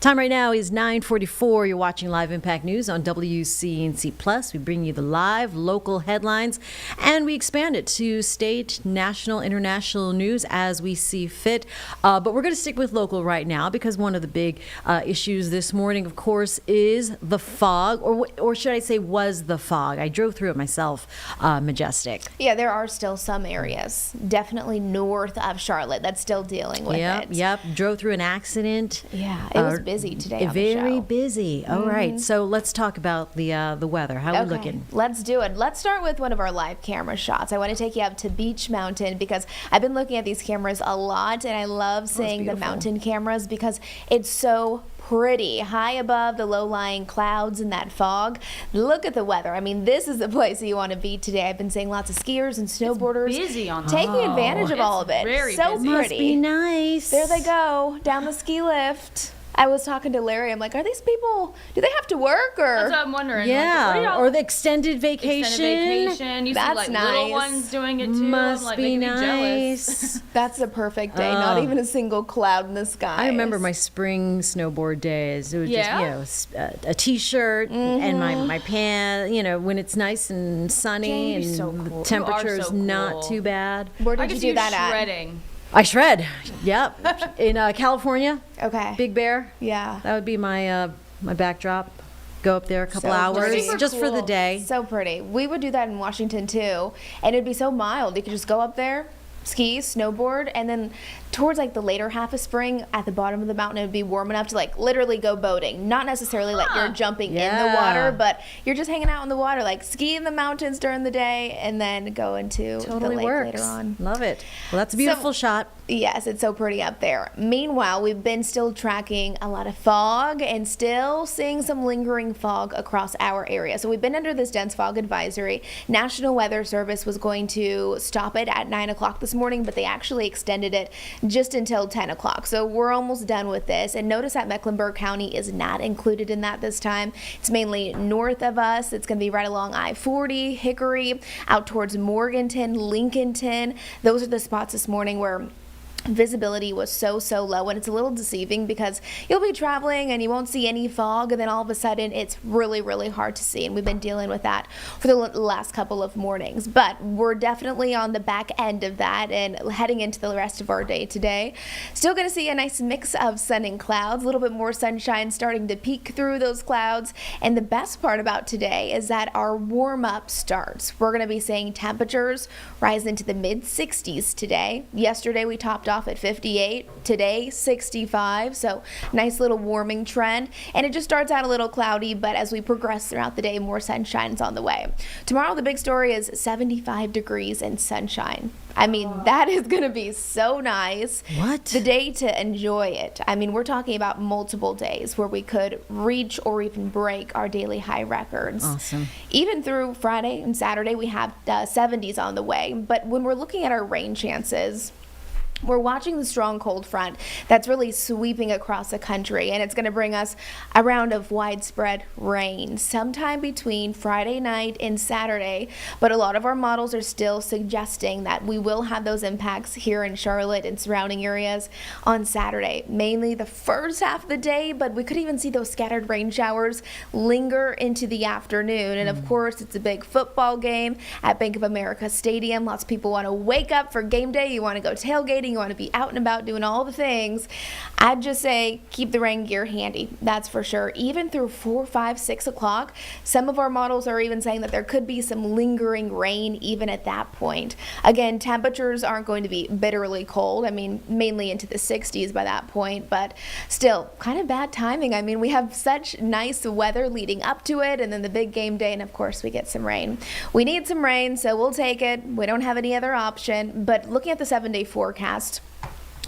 Time right now is 9:44. You're watching Live Impact News on WCNC Plus. We bring you the live local headlines, and we expand it to state, national, international news as we see fit. But we're going to stick with local right now because one of the big issues this morning, of course, is the fog, or should I say was the fog. I drove through it myself, Majestic. Yeah, there are still some areas, definitely north of Charlotte, that's still dealing with it. Yep. Drove through an accident. Yeah, it was busy today on the show. Very busy. All right, so let's talk about the weather. How are we looking? Let's do it. Let's start with one of our live camera shots. I want to take you up to Beach Mountain because I've been looking at these cameras a lot, and I love seeing the mountain cameras because it's so pretty, high above the low-lying clouds and that fog. Look at the weather. I mean, this is the place that you want to be today. I've been seeing lots of skiers and snowboarders busy on taking advantage of all of it. Very so busy. pretty. Must be nice. There they go, down the ski lift. I was talking to Larry. I'm like, are these people, do they have to work or? That's what I'm wondering. Yeah, or the extended vacation. Extended vacation. You That's see like little nice. ones doing it too. Must like, be making me jealous. nice. That's the perfect day. Not even a single cloud in the sky. I remember my spring snowboard days. It was Yeah? just, a t-shirt and my pants, when it's nice and sunny Jane, and you're so the cool. You temperature are is so not cool. too bad. Where I did can you see do that at? shredding. I shred. Yep. In California, Okay. Big Bear. Yeah. That would be my my backdrop. Go up there a couple So hours pretty. just for the Cool. day. So pretty. We would do that in Washington too, and it'd be so mild. You could just go up there, ski, snowboard, and then towards like the later half of spring, at the bottom of the mountain, it would be warm enough to like literally go boating. Not necessarily like you're jumping in the Yeah. water, but you're just hanging out in the water, like ski in the mountains during the day, and then go into Totally the lake works. later on. Love it. Well, that's a beautiful shot. Yes, it's so pretty up there. Meanwhile, we've been still tracking a lot of fog and still seeing some lingering fog across our area. So we've been under this dense fog advisory. National Weather Service was going to stop it at 9 o'clock this morning, but they actually extended it just until 10 o'clock. So we're almost done with this. And notice that Mecklenburg County is not included in that this time. It's mainly north of us. It's going to be right along I-40, Hickory, out towards Morganton, Lincolnton. Those are the spots this morning where visibility was so low, and it's a little deceiving because you'll be traveling and you won't see any fog, and then all of a sudden it's really hard to see, and we've been dealing with that for the last couple of mornings. But we're definitely on the back end of that and heading into the rest of our day today. Still going to see a nice mix of sun and clouds, a little bit more sunshine starting to peek through those clouds. And the best part about today is that our warm-up starts. We're going to be seeing temperatures rise into the mid-60s today. Yesterday we topped off at 58, today 65, so nice little warming trend. And it just starts out a little cloudy, but as we progress throughout the day, more sunshine's on the way. Tomorrow the big story is 75 degrees and sunshine. I mean, that is going to be so nice. What? The day to enjoy it. I mean, we're talking about multiple days where we could reach or even break our daily high records. Awesome. Even through Friday and Saturday, we have 70s on the way. But when we're looking at our rain chances, we're watching the strong cold front that's really sweeping across the country, and it's going to bring us a round of widespread rain sometime between Friday night and Saturday. But a lot of our models are still suggesting that we will have those impacts here in Charlotte and surrounding areas on Saturday, mainly the first half of the day, but we could even see those scattered rain showers linger into the afternoon. And of course, it's a big football game at Bank of America Stadium. Lots of people want to wake up for game day. You want to go tailgating. You want to be out and about doing all the things. I'd just say keep the rain gear handy. That's for sure. Even through 4, 5, 6 o'clock, some of our models are even saying that there could be some lingering rain even at that point. Again, temperatures aren't going to be bitterly cold. I mean, mainly into the 60s by that point, but still kind of bad timing. I mean, we have such nice weather leading up to it, and then the big game day, and of course we get some rain. We need some rain, so we'll take it. We don't have any other option. But looking at the 7-day forecast,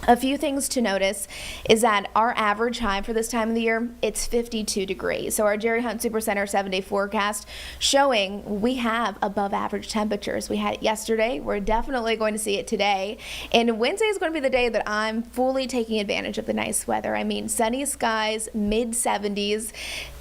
a few things to notice is that our average high for this time of the year, it's 52 degrees. So our Jerry Hunt Supercenter 7-day forecast showing we have above average temperatures. We had it yesterday. We're definitely going to see it today. And Wednesday is going to be the day that I'm fully taking advantage of the nice weather. I mean, sunny skies, mid 70s.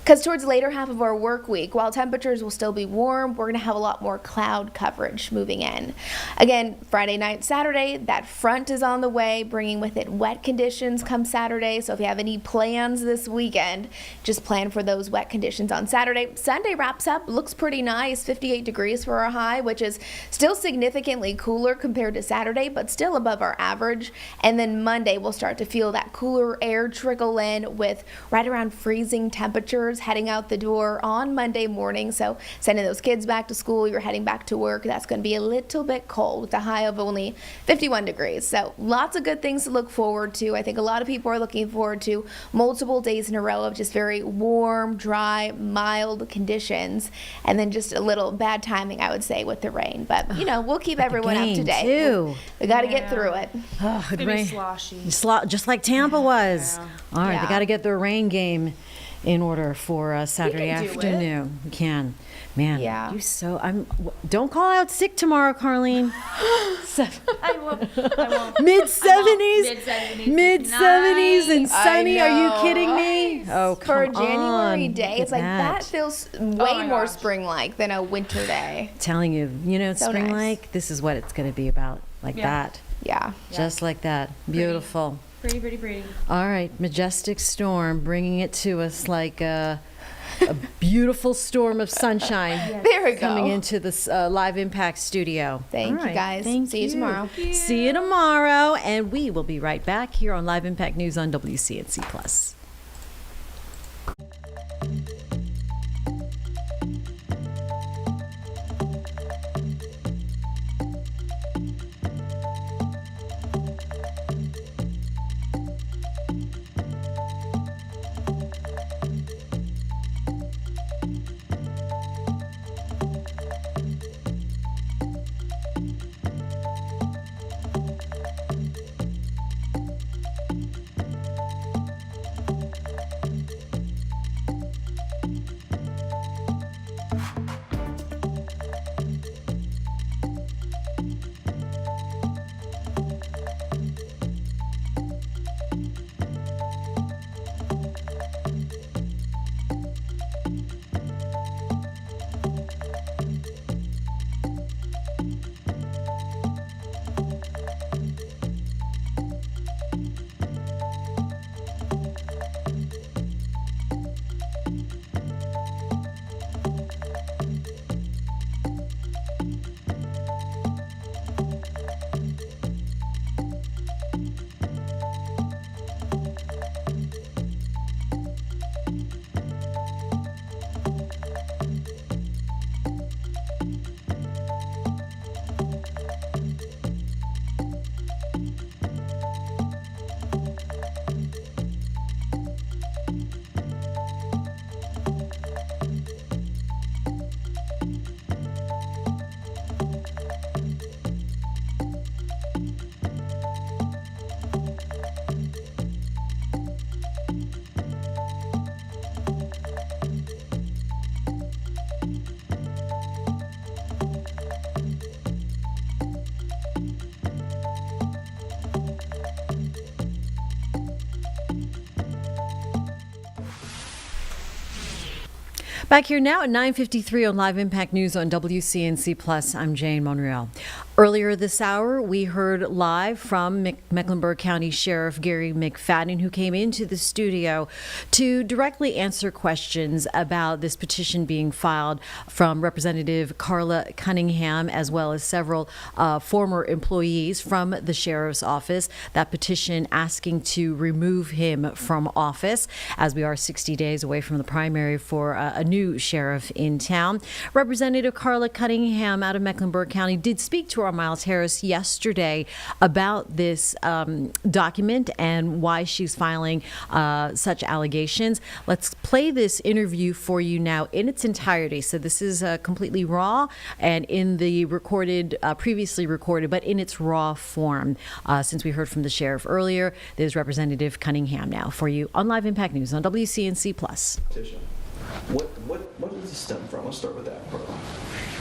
Because towards the later half of our work week, while temperatures will still be warm, we're going to have a lot more cloud coverage moving in. Again, Friday night, Saturday, that front is on the way, bringing with it wet conditions come Saturday. So if you have any plans this weekend, just plan for those wet conditions on Saturday. Sunday wraps up, looks pretty nice, 58 degrees for our high, which is still significantly cooler compared to Saturday, but still above our average. And then Monday, we'll start to feel that cooler air trickle in with right around freezing temperatures heading out the door on Monday morning. So sending those kids back to school, you're heading back to work, that's going to be a little bit cold with a high of only 51 degrees. So lots of good things to look forward to. I think a lot of people are looking forward to multiple days in a row of just very warm, dry, mild conditions, and then just a little bad timing, I would say, with the rain. But, you know, we'll keep everyone up to date. Too. We got to get through it. Oh, It's gonna be sloshy. Just like Tampa was. All right, Yeah. they got to get their rain game in order for Saturday can do it. afternoon. We can. Man, Yeah. don't call out sick tomorrow, Carlene. I won't. Mid-70s. Mid-70s and sunny. Are you know, kidding me? Oh, come For a on. January day, Look it's at like that feels way my more gosh. spring-like than a winter day. Telling you, it's So spring nice. like. This is what it's going to be about. Like Yeah. that. Yeah. Just like that. Beautiful. Pretty. All right, majestic storm, bringing it to us like a beautiful storm of sunshine. There we go. Coming into this Live Impact studio. Thank All you, guys. Thank See you tomorrow. See you tomorrow, and we will be right back here on Live Impact News on WCNC Plus. Back here now at 9:53 on Live Impact News on WCNC Plus. I'm Jane Monreal. Earlier this hour, we heard live from Mecklenburg County Sheriff Gary McFadden, who came into the studio to directly answer questions about this petition being filed from Representative Carla Cunningham, as well as several former employees from the sheriff's office. That petition asking to remove him from office, as we are 60 days away from the primary for a new sheriff in town. Representative Carla Cunningham out of Mecklenburg County did speak to our Miles Harris yesterday about this document and why she's filing such allegations. Let's play this interview for you now in its entirety. So this is completely raw and in the recorded, previously recorded, but in its raw form. Since we heard from the sheriff earlier, there's Representative Cunningham now for you on Live Impact News on WCNC Plus. What does this stem from? Let's start with that.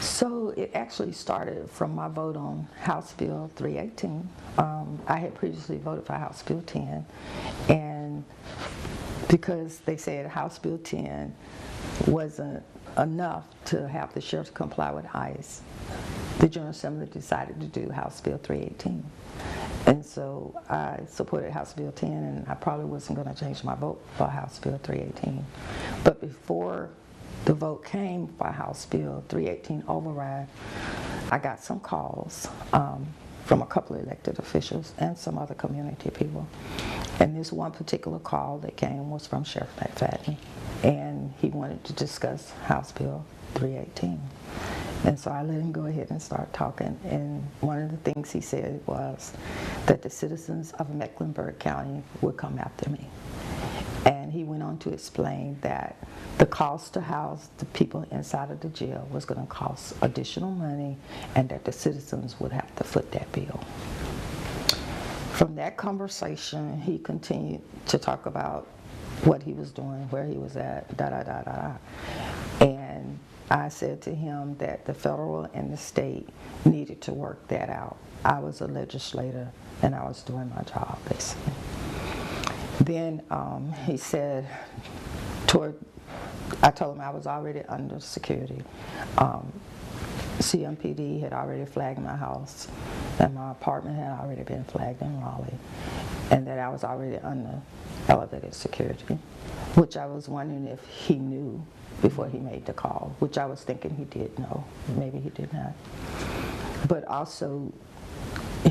So it actually started from my vote on House Bill 318. I had previously voted for House Bill 10, and because they said House Bill 10 wasn't enough to have the sheriffs comply with ICE. The General Assembly decided to do House Bill 318. And so I supported House Bill 10, and I probably wasn't going to change my vote for House Bill 318. But before the vote came for House Bill 318 override, I got some calls from a couple of elected officials and some other community people. And this one particular call that came was from Sheriff McFadden, and he wanted to discuss House Bill 318. And so I let him go ahead and start talking, and one of the things he said was that the citizens of Mecklenburg County would come after me. And he went on to explain that the cost to house the people inside of the jail was going to cost additional money, and that the citizens would have to foot that bill. From that conversation, he continued to talk about what he was doing, where he was at, da-da-da-da-da. And I said to him that the federal and the state needed to work that out. I was a legislator, and I was doing my job, basically. Then he said, I told him I was already under security. CMPD had already flagged my house, and my apartment had already been flagged in Raleigh, and that I was already under elevated security, which I was wondering if he knew before he made the call, which I was thinking he did know. Maybe he did not. But also,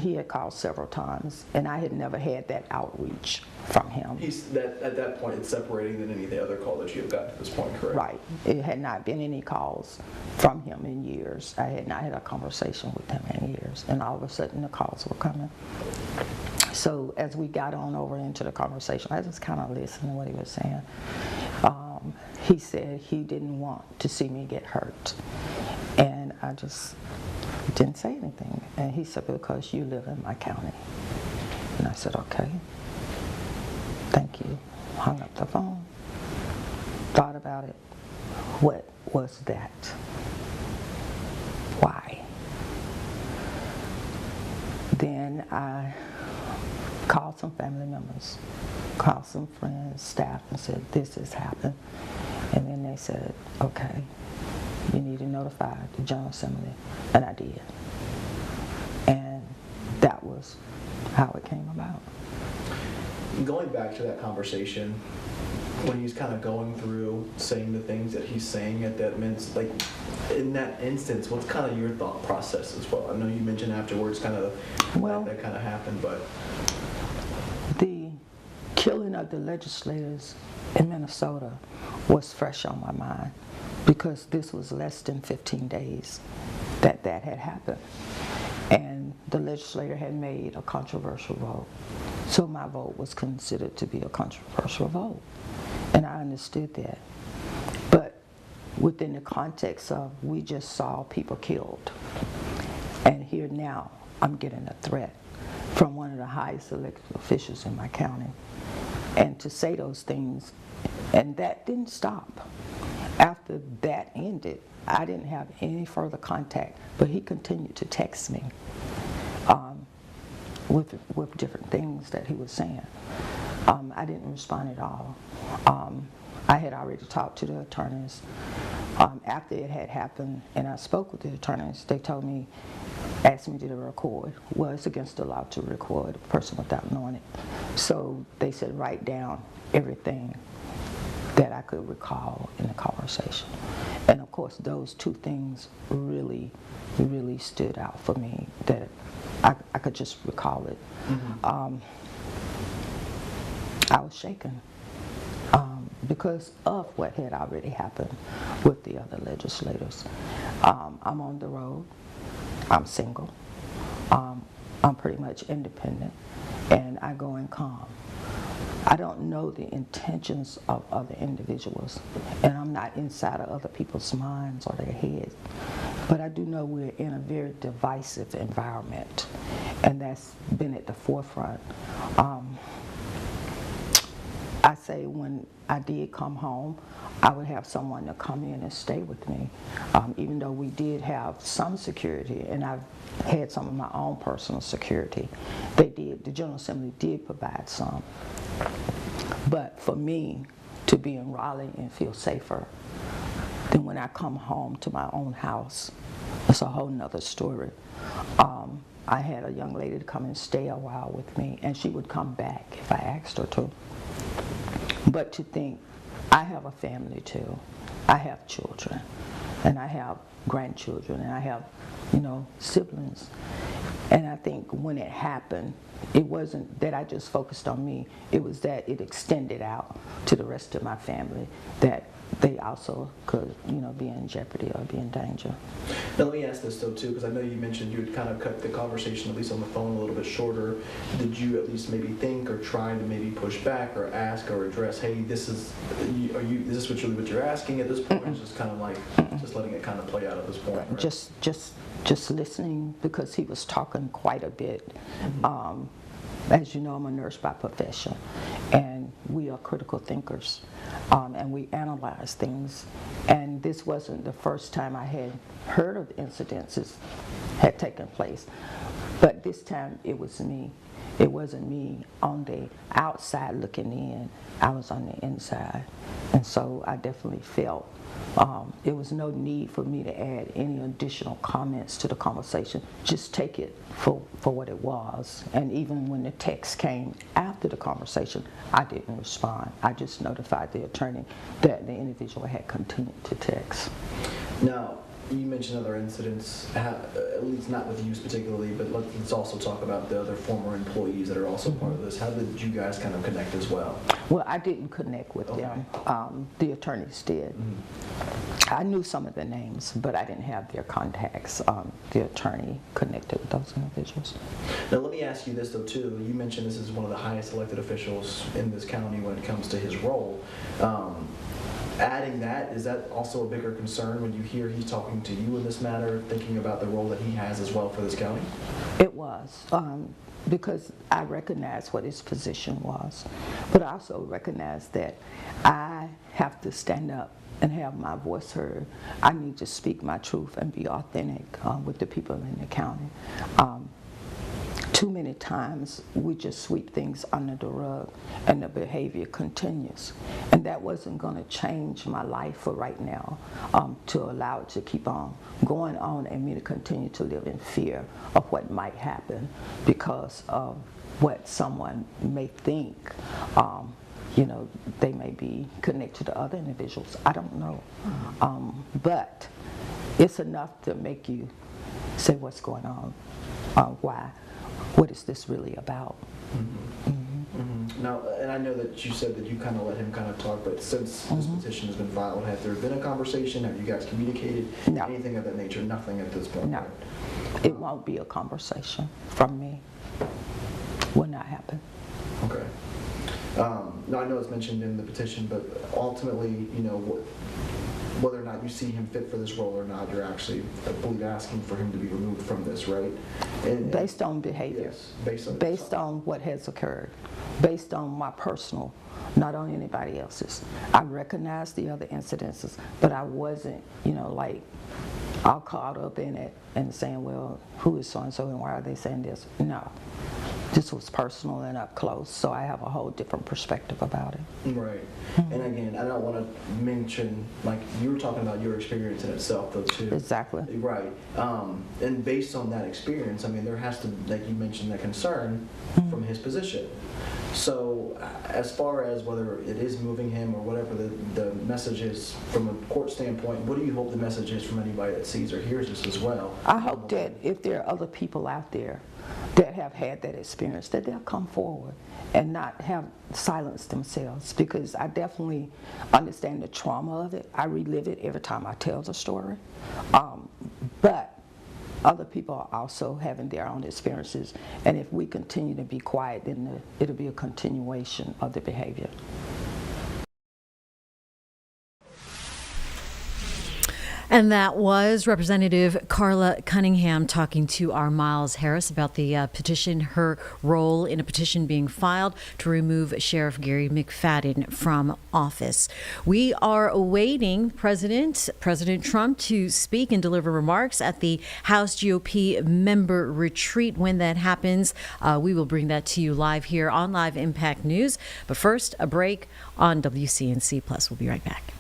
he had called several times, and I had never had that outreach from him. At that point, it's separating than any of the other call that you have gotten to this point, correct? Right. It had not been any calls from him in years. I had not had a conversation with him in years, and all of a sudden the calls were coming. So as we got on over into the conversation, I just kind of listened to what he was saying. He said he didn't want to see me get hurt, and I just didn't say anything. And he said, because you live in my county. And I said, okay, thank you. Hung up the phone, thought about it. What was that? Why? Then I called some family members, called some friends, staff, and said, this has happened. And then they said, okay, you need to notify the General Assembly, and I did. And that was how it came about. Going back to that conversation, when he's kind of going through saying the things that he's saying at that minute, like in that instance, what's kind of your thought process as well? I know you mentioned afterwards kind of that kind of happened, but the killing of the legislators in Minnesota was fresh on my mind, because this was less than 15 days that had happened. And the legislator had made a controversial vote. So my vote was considered to be a controversial vote. And I understood that. But within the context of, we just saw people killed. And here now, I'm getting a threat from one of the highest elected officials in my county. And to say those things, and that didn't stop. After that ended, I didn't have any further contact, but he continued to text me with different things that he was saying. I didn't respond at all. I had already talked to the attorneys. After it had happened and I spoke with the attorneys, they told me, asked me to record. Well, it's against the law to record a person without knowing it. So they said, write down everything that I could recall in the conversation. And of course, those two things really, really stood out for me, that I could just recall it. Mm-hmm. I was shaken because of what had already happened with the other legislators. I'm on the road, I'm single, I'm pretty much independent, and I go in calm. I don't know the intentions of other individuals, and I'm not inside of other people's minds or their heads, but I do know we're in a very divisive environment, and that's been at the forefront. I say when I did come home, I would have someone to come in and stay with me, even though we did have some security, and I've had some of my own personal security. The General Assembly did provide some. But for me to be in Raleigh and feel safer, then when I come home to my own house, it's a whole nother story. I had a young lady to come and stay a while with me, and she would come back if I asked her to. But to think, I have a family too. I have children, and I have grandchildren, and I have, siblings. And I think when it happened, it wasn't that I just focused on me. It was that it extended out to the rest of my family, that they also could, be in jeopardy or be in danger. Now let me ask this though too, because I know you mentioned you would kind of cut the conversation, at least on the phone, a little bit shorter. Did you at least maybe think or try to maybe push back or ask or address, hey, is this what you're asking at this point? Or is it just kind of like just letting it kind of play out at this point? Right? Just listening, because he was talking quite a bit. As you know, I'm a nurse by profession, and we are critical thinkers, and we analyze things. And this wasn't the first time I had heard of incidences had taken place, but this time it was me. It wasn't me on the outside looking in. I was on the inside, and so I definitely felt there was no need for me to add any additional comments to the conversation. Just take it for what it was. And even when the text came after the conversation, I didn't respond. I just notified the attorney that the individual had continued to text. Now, you mentioned other incidents, at least not with you particularly, but let's also talk about the other former employees that are also part of this. How did you guys kind of connect as well? Well, I didn't connect with them. The attorneys did. I knew some of the names, but I didn't have their contacts. The attorney connected with those individuals. Now, let me ask you this though too. You mentioned this is one of the highest elected officials in this county when it comes to his role. Adding that, is that also a bigger concern when you hear he's talking to you in this matter, thinking about the role that he has as well for this county? It was, because I recognized what his position was, but I also recognize that I have to stand up and have my voice heard. I need to speak my truth and be authentic with the people in the county. Too many times we just sweep things under the rug and the behavior continues. And that wasn't going to change my life for right now, to allow it to keep on going on and me to continue to live in fear of what might happen because of what someone may think. They may be connected to other individuals. I don't know. But it's enough to make you say what's going on, why. What is this really about? Now, and I know that you said that you kind of let him kind of talk, but since this petition has been filed, has there been a conversation? Have you guys communicated? No. Anything of that nature? Nothing at this point? No. Right? It won't be a conversation from me. Will not happen. Okay. Now, I know it's mentioned in the petition, but ultimately, whether or not you see him fit for this role or not, you're actually, I believe, asking for him to be removed from this, right? Based on behavior. Yes, based on what has occurred. Based on my personal, not on anybody else's. I recognize the other incidences, but I wasn't, all caught up in it and saying, well, who is so-and-so and why are they saying this? No. This was personal and up close, so I have a whole different perspective about it. Right. And again, I don't want to mention, you were talking about your experience in itself, though, too. Exactly. Right. And based on that experience, there has to, like you mentioned, that concern from his position. So as far as whether it is moving him or whatever the message is from a court standpoint, what do you hope the message is from anybody that sees or hears this as well? I hope that if there are other people out there that have had that experience, that they'll come forward and not have silenced themselves, because I definitely understand the trauma of it. I relive it every time I tell the story. But other people are also having their own experiences, and if we continue to be quiet, then it'll be a continuation of the behavior. And that was Representative Carla Cunningham talking to our Miles Harris about the petition, her role in a petition being filed to remove Sheriff Gary McFadden from office. We are awaiting President Trump to speak and deliver remarks at the House GOP member retreat. When that happens, we will bring that to you live here on Live Impact News. But first, a break on WCNC Plus. We'll be right back.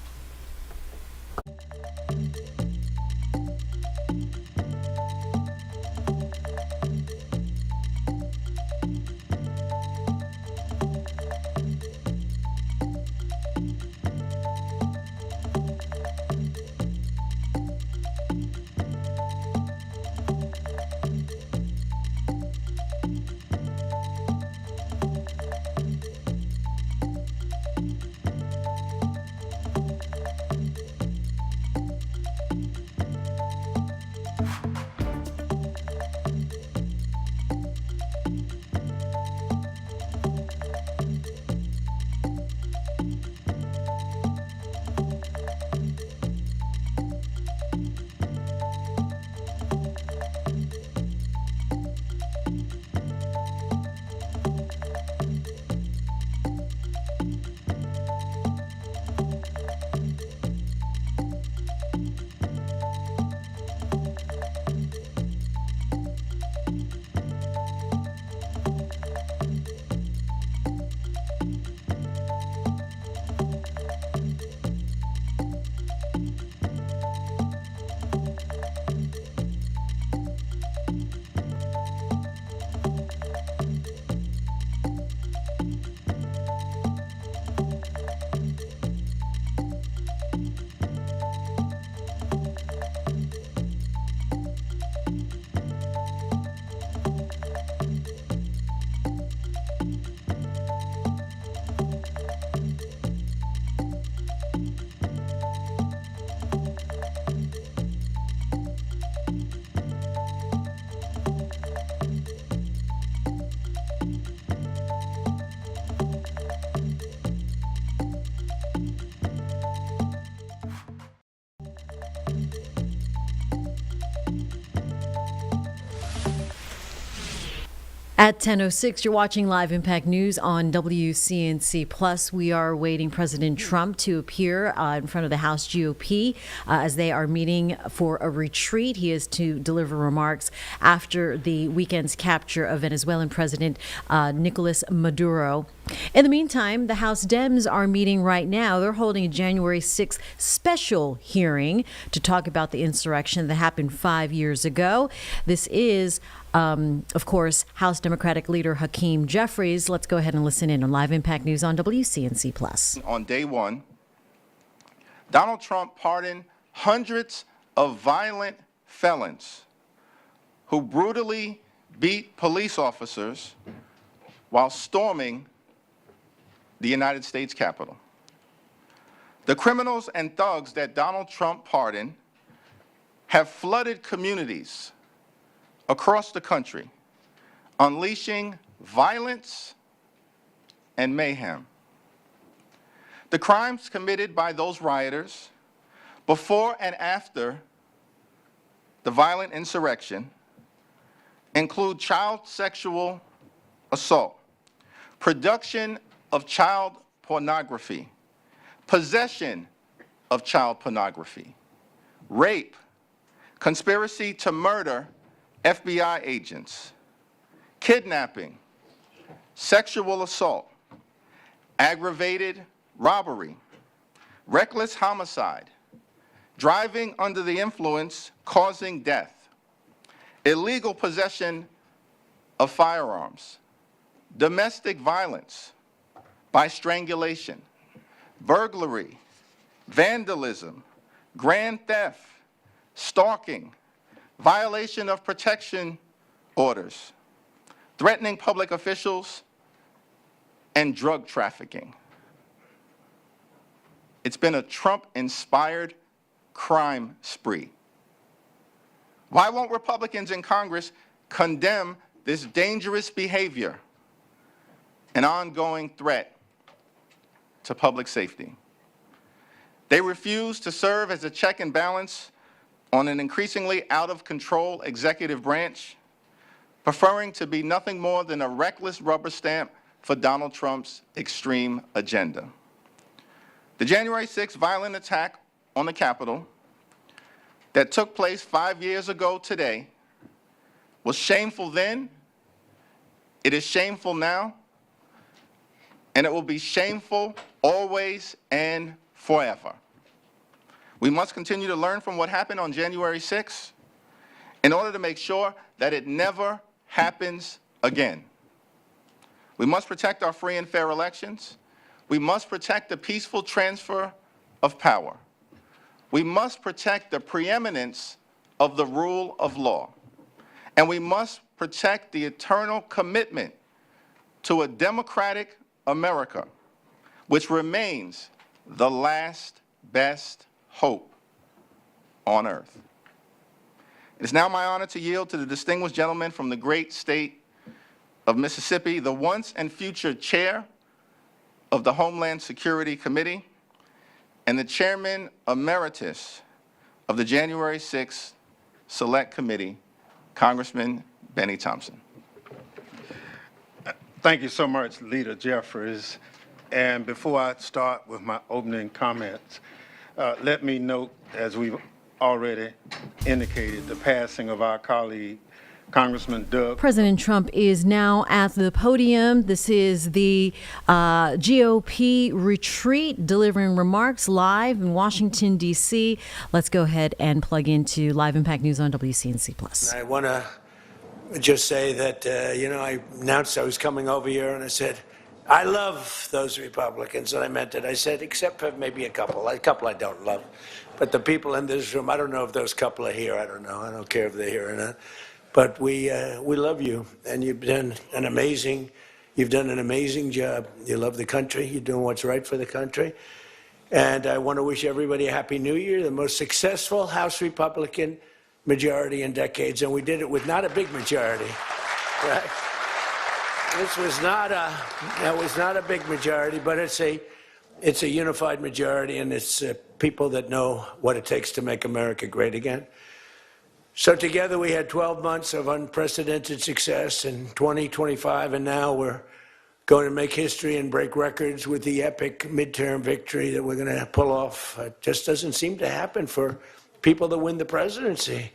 At 10:06, you're watching Live Impact News on WCNC Plus. We are awaiting President Trump to appear in front of the House GOP as they are meeting for a retreat. He is to deliver remarks after the weekend's capture of Venezuelan President Nicolas Maduro. In the meantime, the House Dems are meeting right now. They're holding a January 6th special hearing to talk about the insurrection that happened 5 years ago. This is of course, House Democratic leader Hakeem Jeffries. Let's go ahead and listen in on Live Impact News on WCNC Plus. On day one, Donald Trump pardoned hundreds of violent felons who brutally beat police officers while storming the United States Capitol. The criminals and thugs that Donald Trump pardoned have flooded communities across the country, unleashing violence and mayhem. The crimes committed by those rioters before and after the violent insurrection include child sexual assault, production of child pornography, possession of child pornography, rape, conspiracy to murder FBI agents, kidnapping, sexual assault, aggravated robbery, reckless homicide, driving under the influence causing death, illegal possession of firearms, domestic violence by strangulation, burglary, vandalism, grand theft, stalking, violation of protection orders, threatening public officials, and drug trafficking. It's been a Trump-inspired crime spree. Why won't Republicans in Congress condemn this dangerous behavior, an ongoing threat to public safety? They refuse to serve as a check and balance on an increasingly out-of-control executive branch, preferring to be nothing more than a reckless rubber stamp for Donald Trump's extreme agenda. The January 6th violent attack on the Capitol that took place 5 years ago today was shameful then, it is shameful now, and it will be shameful always and forever. We must continue to learn from what happened on January 6th in order to make sure that it never happens again. We must protect our free and fair elections. We must protect the peaceful transfer of power. We must protect the preeminence of the rule of law. And we must protect the eternal commitment to a democratic America, which remains the last best hope on earth. It is now my honor to yield to the distinguished gentleman from the great state of Mississippi, the once and future chair of the Homeland Security Committee and the chairman emeritus of the January 6th Select Committee, Congressman Benny Thompson. Thank you so much, Leader Jeffries. And before I start with my opening comments, let me note, as we've already indicated, the passing of our colleague, Congressman Doug. President Trump is now at the podium. This is the GOP retreat, delivering remarks live in Washington, D.C. Let's go ahead and plug into Live Impact News on WCNC+. I want to just say that, I announced I was coming over here, and I said, I love those Republicans, and I meant it. I said, except for maybe a couple I don't love. But the people in this room, I don't know if those couple are here. I don't know. I don't care if they're here or not. But we love you, and you've done an amazing job. You love the country. You're doing what's right for the country. And I want to wish everybody a Happy New Year, the most successful House Republican majority in decades. And we did it with not a big majority, right? This was not a big majority, but it's a unified majority, and it's people that know what it takes to make America great again. So together we had 12 months of unprecedented success in 2025, and now we're going to make history and break records with the epic midterm victory that we're going to pull off. It just doesn't seem to happen for people that win the presidency.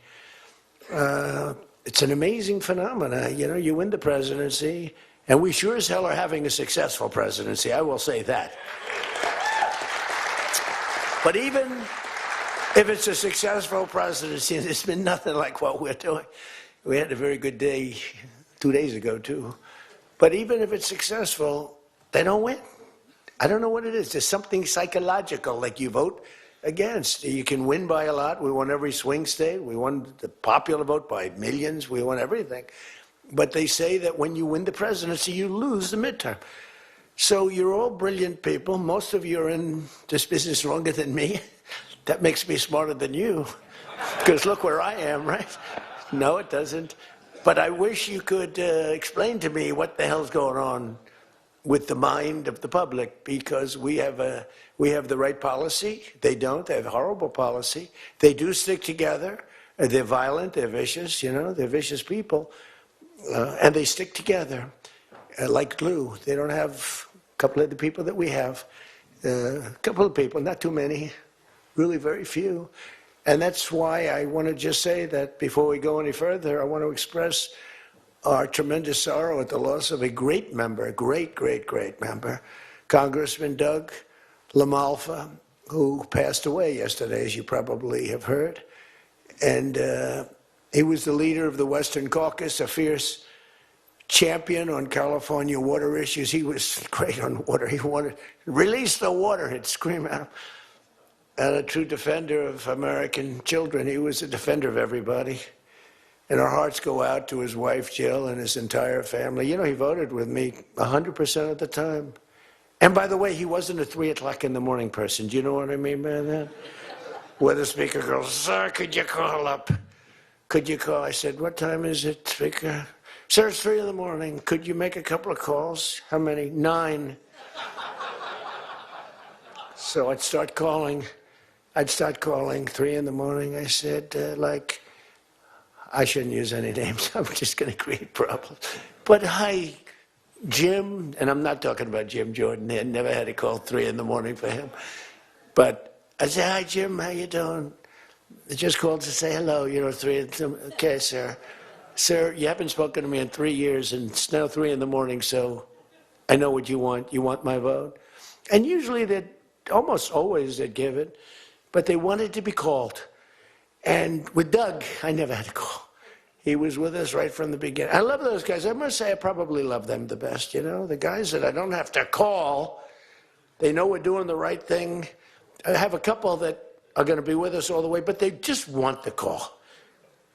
It's an amazing phenomenon. You win the presidency, and we sure as hell are having a successful presidency, I will say that. But even if it's a successful presidency, it's been nothing like what we're doing. We had a very good day 2 days ago, too. But even if it's successful, they don't win. I don't know what it is. There's something psychological, like you vote against. You can win by a lot. We won every swing state. We won the popular vote by millions. We won everything. But they say that when you win the presidency, you lose the midterm. So you're all brilliant people. Most of you are in this business longer than me. That makes me smarter than you. Because look where I am, right? No, it doesn't. But I wish you could explain to me what the hell's going on with the mind of the public, because we have the right policy. They don't. They have horrible policy. They do stick together. They're violent. They're vicious. They're vicious people. And they stick together like glue. They don't have a couple of the people that we have. A couple of people, not too many, really very few. And that's why I want to just say that before we go any further, I want to express our tremendous sorrow at the loss of a great member, a great, great, great member, Congressman Doug LaMalfa, who passed away yesterday, as you probably have heard. And he was the leader of the Western Caucus, a fierce champion on California water issues. He was great on water. He wanted, release the water, he'd scream at him. And a true defender of American children. He was a defender of everybody. And our hearts go out to his wife, Jill, and his entire family. He voted with me 100% of the time. And by the way, he wasn't a 3 o'clock in the morning person. Do you know what I mean by that? Where the speaker goes, sir, could you call up? Could you call? I said, what time is it, Speaker? Sir, it's 3 in the morning. Could you make a couple of calls? How many? 9. So I'd start calling. I'd start calling 3 in the morning. I said, I shouldn't use any names. I'm just going to create problems. But hi, Jim, and I'm not talking about Jim Jordan. I never had to call 3 in the morning for him. But I said, hi, Jim, how you doing? I just called to say hello, 3 in the morning. Okay, sir. Sir, you haven't spoken to me in 3 years, and it's now 3 in the morning, so I know what you want. You want my vote? And usually almost always they'd give it, but they wanted to be called. And with Doug, I never had to call. He was with us right from the beginning. I love those guys. I must say I probably love them the best, the guys that I don't have to call. They know we're doing the right thing. I have a couple that are going to be with us all the way, but they just want the call.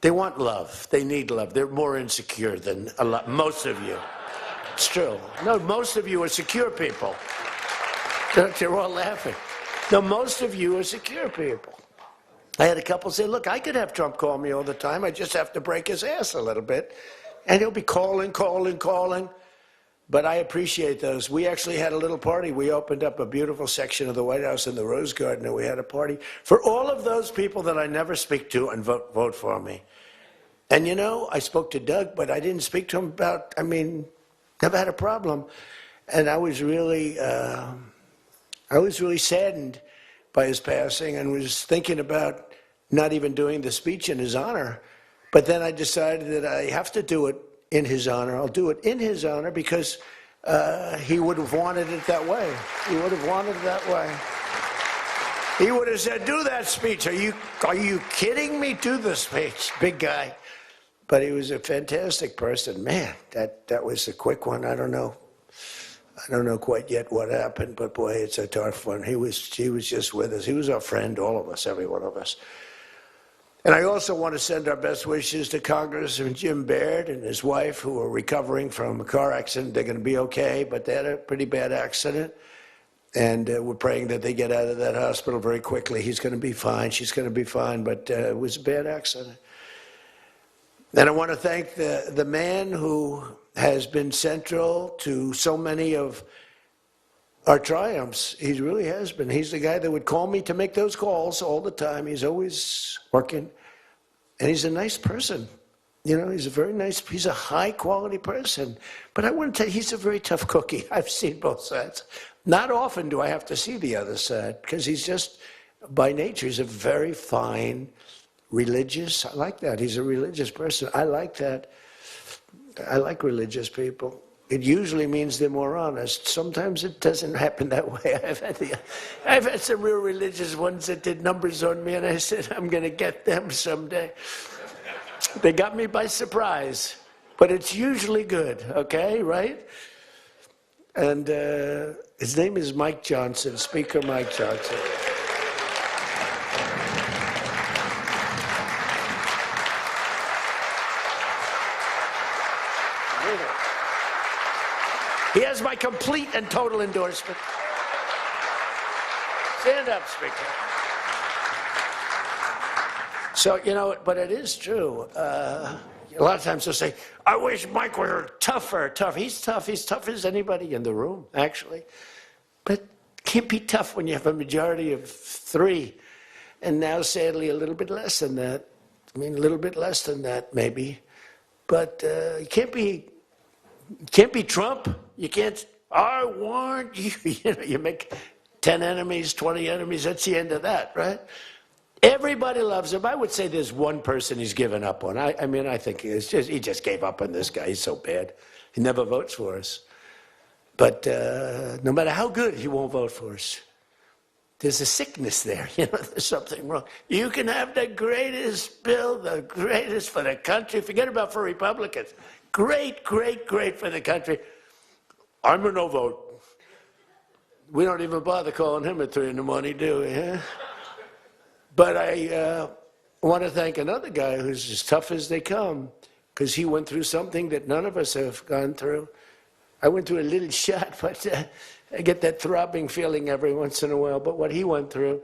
They want love. They need love. They're more insecure than most of you. It's true. No, most of you are secure people. They're all laughing. No, most of you are secure people. I had a couple say, look, I could have Trump call me all the time. I just have to break his ass a little bit. And he'll be calling. But I appreciate those. We actually had a little party. We opened up a beautiful section of the White House in the Rose Garden, and we had a party for all of those people that I never speak to and vote for me. And I spoke to Doug, but I didn't speak to him never had a problem. And I was really saddened by his passing and was thinking about not even doing the speech in his honor. But then I decided that I have to do it in his honor. I'll do it in his honor because he would have wanted it that way. He would have wanted it that way. He would have said, do that speech. Are you kidding me? Do the speech, big guy. But he was a fantastic person. Man, that was a quick one. I don't know quite yet what happened, but boy, it's a tough one. He was just with us. He was our friend, all of us, every one of us. And I also want to send our best wishes to Congressman Jim Baird and his wife, who are recovering from a car accident. They're going to be okay, but they had a pretty bad accident. And we're praying that they get out of that hospital very quickly. He's going to be fine. She's going to be fine, but it was a bad accident. And I want to thank the man who has been central to so many of our triumphs. He really has been. He's the guy that would call me to make those calls all the time. He's always working. And he's a nice person. He's a high quality person. But I want to tell you, he's a very tough cookie. I've seen both sides. Not often do I have to see the other side, because he's just, by nature, he's a very fine, religious. I like that. He's a religious person. I like that. I like religious people. It usually means they're more honest. Sometimes it doesn't happen that way. I've had some real religious ones that did numbers on me, and I said, I'm going to get them someday. They got me by surprise, but it's usually good, okay, right? And his name is Mike Johnson, Speaker Mike Johnson. He has my complete and total endorsement. Stand up, Speaker. So, but it is true. A lot of times they'll say, I wish Mike were tougher. He's tough. He's tough as anybody in the room, actually. But can't be tough when you have a majority of 3. And now, sadly, a little bit less than that. A little bit less than that, maybe. But you can't be Trump. You can't, I want you. You make 10 enemies, 20 enemies. That's the end of that, right? Everybody loves him. I would say there's one person he's given up on. I think he just gave up on this guy. He's so bad. He never votes for us. But no matter how good, he won't vote for us. There's a sickness there. There's something wrong. You can have the greatest bill, the greatest for the country. Forget about for Republicans. Great, great, great for the country. I'm a no vote. We don't even bother calling him at 3 in the morning, do we? Huh? But I want to thank another guy who's as tough as they come, because he went through something that none of us have gone through. I went through a little shot, but I get that throbbing feeling every once in a while. But what he went through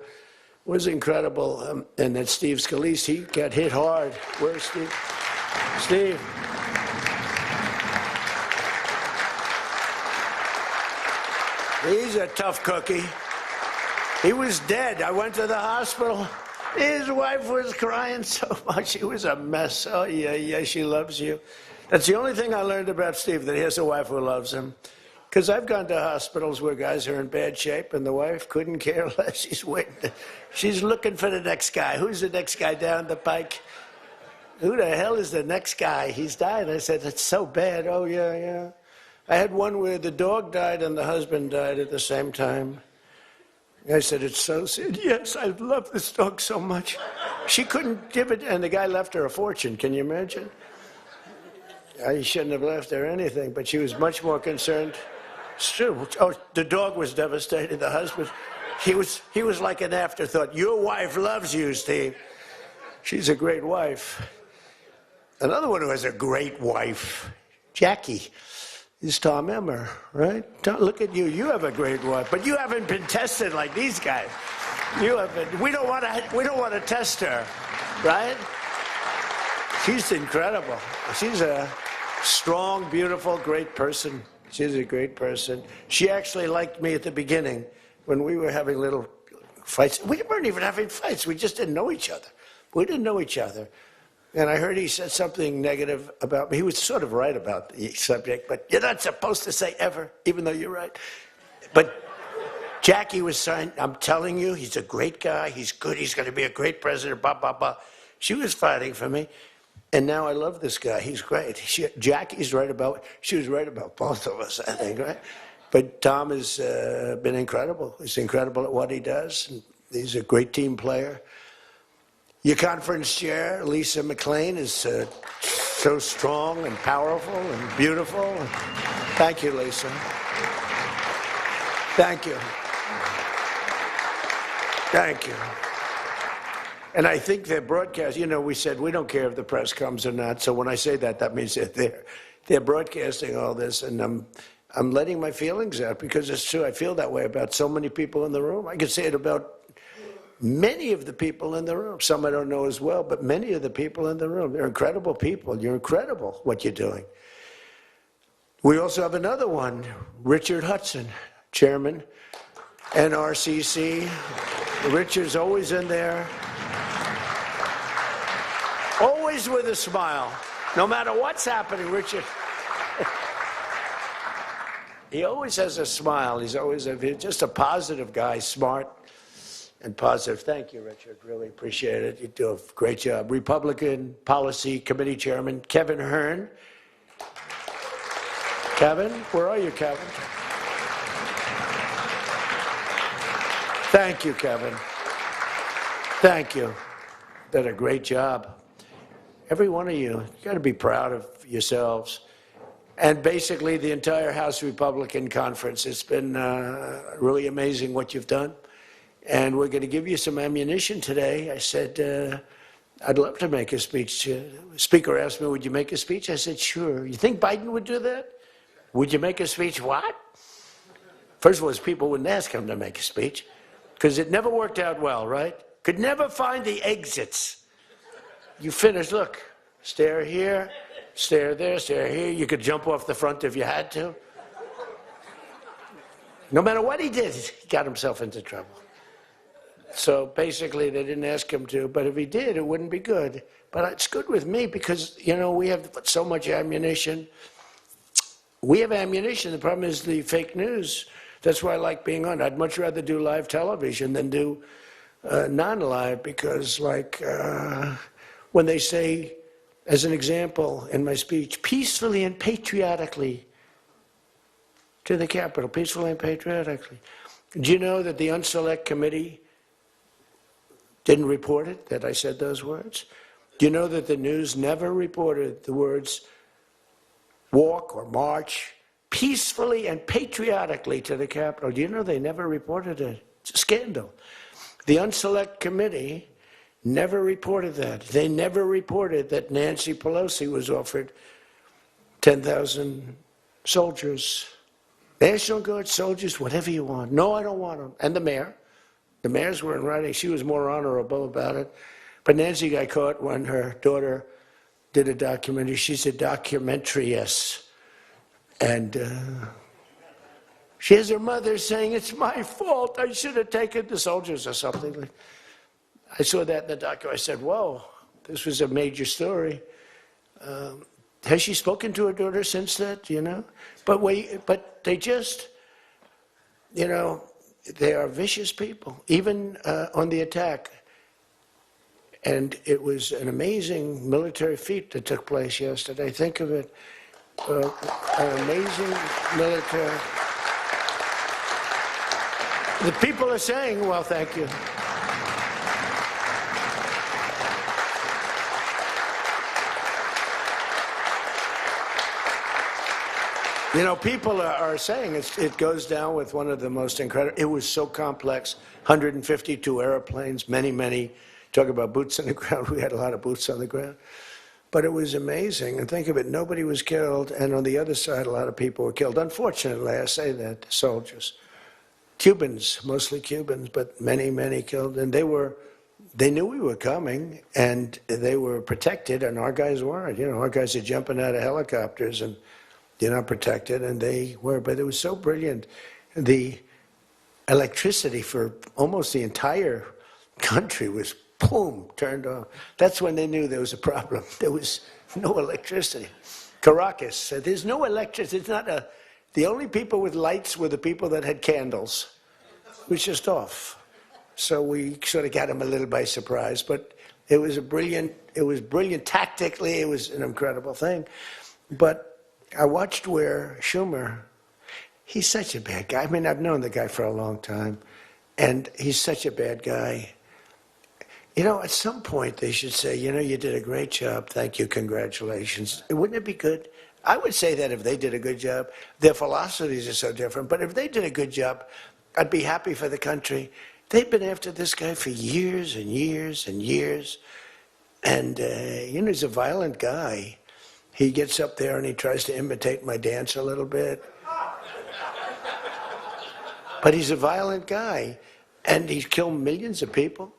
was incredible. And that Steve Scalise, he got hit hard. Where's Steve? Steve. He's a tough cookie. He was dead. I went to the hospital. His wife was crying so much. She was a mess. Oh, yeah, she loves you. That's the only thing I learned about Steve, that he has a wife who loves him. Because I've gone to hospitals where guys are in bad shape, and the wife couldn't care less. She's waiting. She's looking for the next guy. Who's the next guy down the pike? Who the hell is the next guy? He's died. I said, it's so bad. Oh, yeah. I had one where the dog died and the husband died at the same time. I said, it's so sad. Yes, I love this dog so much. She couldn't give it, and the guy left her a fortune. Can you imagine? I shouldn't have left her anything, but she was much more concerned. It's true. Oh, the dog was devastated. The husband, he was like an afterthought. Your wife loves you, Steve. She's a great wife. Another one who has a great wife, Jackie, is Tom Emmer, right? Look at you. You have a great wife, but you haven't been tested like these guys. You haven't. We don't want to test her, right? She's incredible. She's a strong, beautiful, great person. She's a great person. She actually liked me at the beginning when we were having little fights. We weren't even having fights. We just didn't know each other. We didn't know each other. And I heard he said something negative about me. He was sort of right about the subject, but you're not supposed to say ever, even though you're right. But Jackie was saying, I'm telling you, he's a great guy. He's good. He's going to be a great president, blah, blah, blah. She was fighting for me. And now I love this guy. He's great. Jackie's right about, she was right about both of us, I think, right? But Tom has been incredible. He's incredible at what he does. And he's a great team player. Your conference chair, Lisa McLean, is so strong and powerful and beautiful. Thank you, Lisa. Thank you. Thank you. And I think their broadcast, we said we don't care if the press comes or not. So when I say that, that means that they're broadcasting all this, and I'm letting my feelings out because it's true. I feel that way about so many people in the room. I could say it about many of the people in the room. Some I don't know as well, but many of the people in the room. They're incredible people. You're incredible what you're doing. We also have another one, Richard Hudson, Chairman, NRCC. Richard's always in there. Always with a smile. No matter what's happening, Richard. He always has a smile. He's always just a positive guy, smart and positive. Thank you, Richard. Really appreciate it. You do a great job. Republican Policy Committee Chairman Kevin Hern. Kevin, where are you, Kevin? Thank you, Kevin. Thank you. Did a great job. Every one of you got to be proud of yourselves. And basically the entire House Republican Conference. It's been really amazing what you've done. And we're going to give you some ammunition today. I said, I'd love to make a speech. The Speaker asked me, would you make a speech? I said, sure. You think Biden would do that? Would you make a speech? What? First of all, people wouldn't ask him to make a speech because it never worked out well, right? Could never find the exits. You finish, look, stare here, stare there, stare here. You could jump off the front if you had to. No matter what he did, he got himself into trouble. So basically, they didn't ask him to, but if he did, it wouldn't be good. But it's good with me because, we have so much ammunition. We have ammunition. The problem is the fake news. That's why I like being on. I'd much rather do live television than do non-live because, when they say, as an example in my speech, peacefully and patriotically to the Capitol, peacefully and patriotically. Do you know that the Unselect Committee didn't report it, that I said those words? Do you know that the news never reported the words walk or march peacefully and patriotically to the Capitol? Do you know they never reported it? It's a scandal. The Unselect Committee never reported that. They never reported that Nancy Pelosi was offered 10,000 soldiers, National Guard soldiers, whatever you want. No, I don't want them. And the mayor. The mayors were in writing. She was more honorable about it. But Nancy got caught when her daughter did a documentary. She's a documentariist. And She has her mother saying, it's my fault, I should have taken the soldiers or something. I saw that in the documentary. I said, whoa, this was a major story. Has she spoken to her daughter since that, you know? But they just, you know, they are vicious people, even on the attack. And it was an amazing military feat that took place yesterday. Think of it, an amazing military. The people are saying, well, thank you. You know, people are saying it goes down with one of the most incredible. It was so complex, 152 airplanes, many, talk about boots on the ground. We had a lot of boots on the ground. But it was amazing. And think of it, nobody was killed. And on the other side, a lot of people were killed. Unfortunately, I say that, soldiers. Cubans, mostly Cubans, but many killed. And they knew we were coming, and they were protected, and our guys weren't. You know, our guys are jumping out of helicopters, and they're not protected, and they were. But it was so brilliant. The electricity for almost the entire country was, boom, turned off. That's when they knew there was a problem. There was no electricity. Caracas, there's no electricity. It's not a... The only people with lights were the people that had candles. It was just off. So we sort of got them a little by surprise. But it was brilliant tactically. It was an incredible thing. But I watched where Schumer, he's such a bad guy. I mean, I've known the guy for a long time. And he's such a bad guy. You know, at some point they should say, you know, you did a great job. Thank you. Congratulations. Wouldn't it be good? I would say that if they did a good job. Their philosophies are so different, but if they did a good job, I'd be happy for the country. They've been after this guy for years and years and years. And, you know, he's a violent guy. He gets up there and he tries to imitate my dance a little bit. But he's a violent guy. And he's killed millions of people.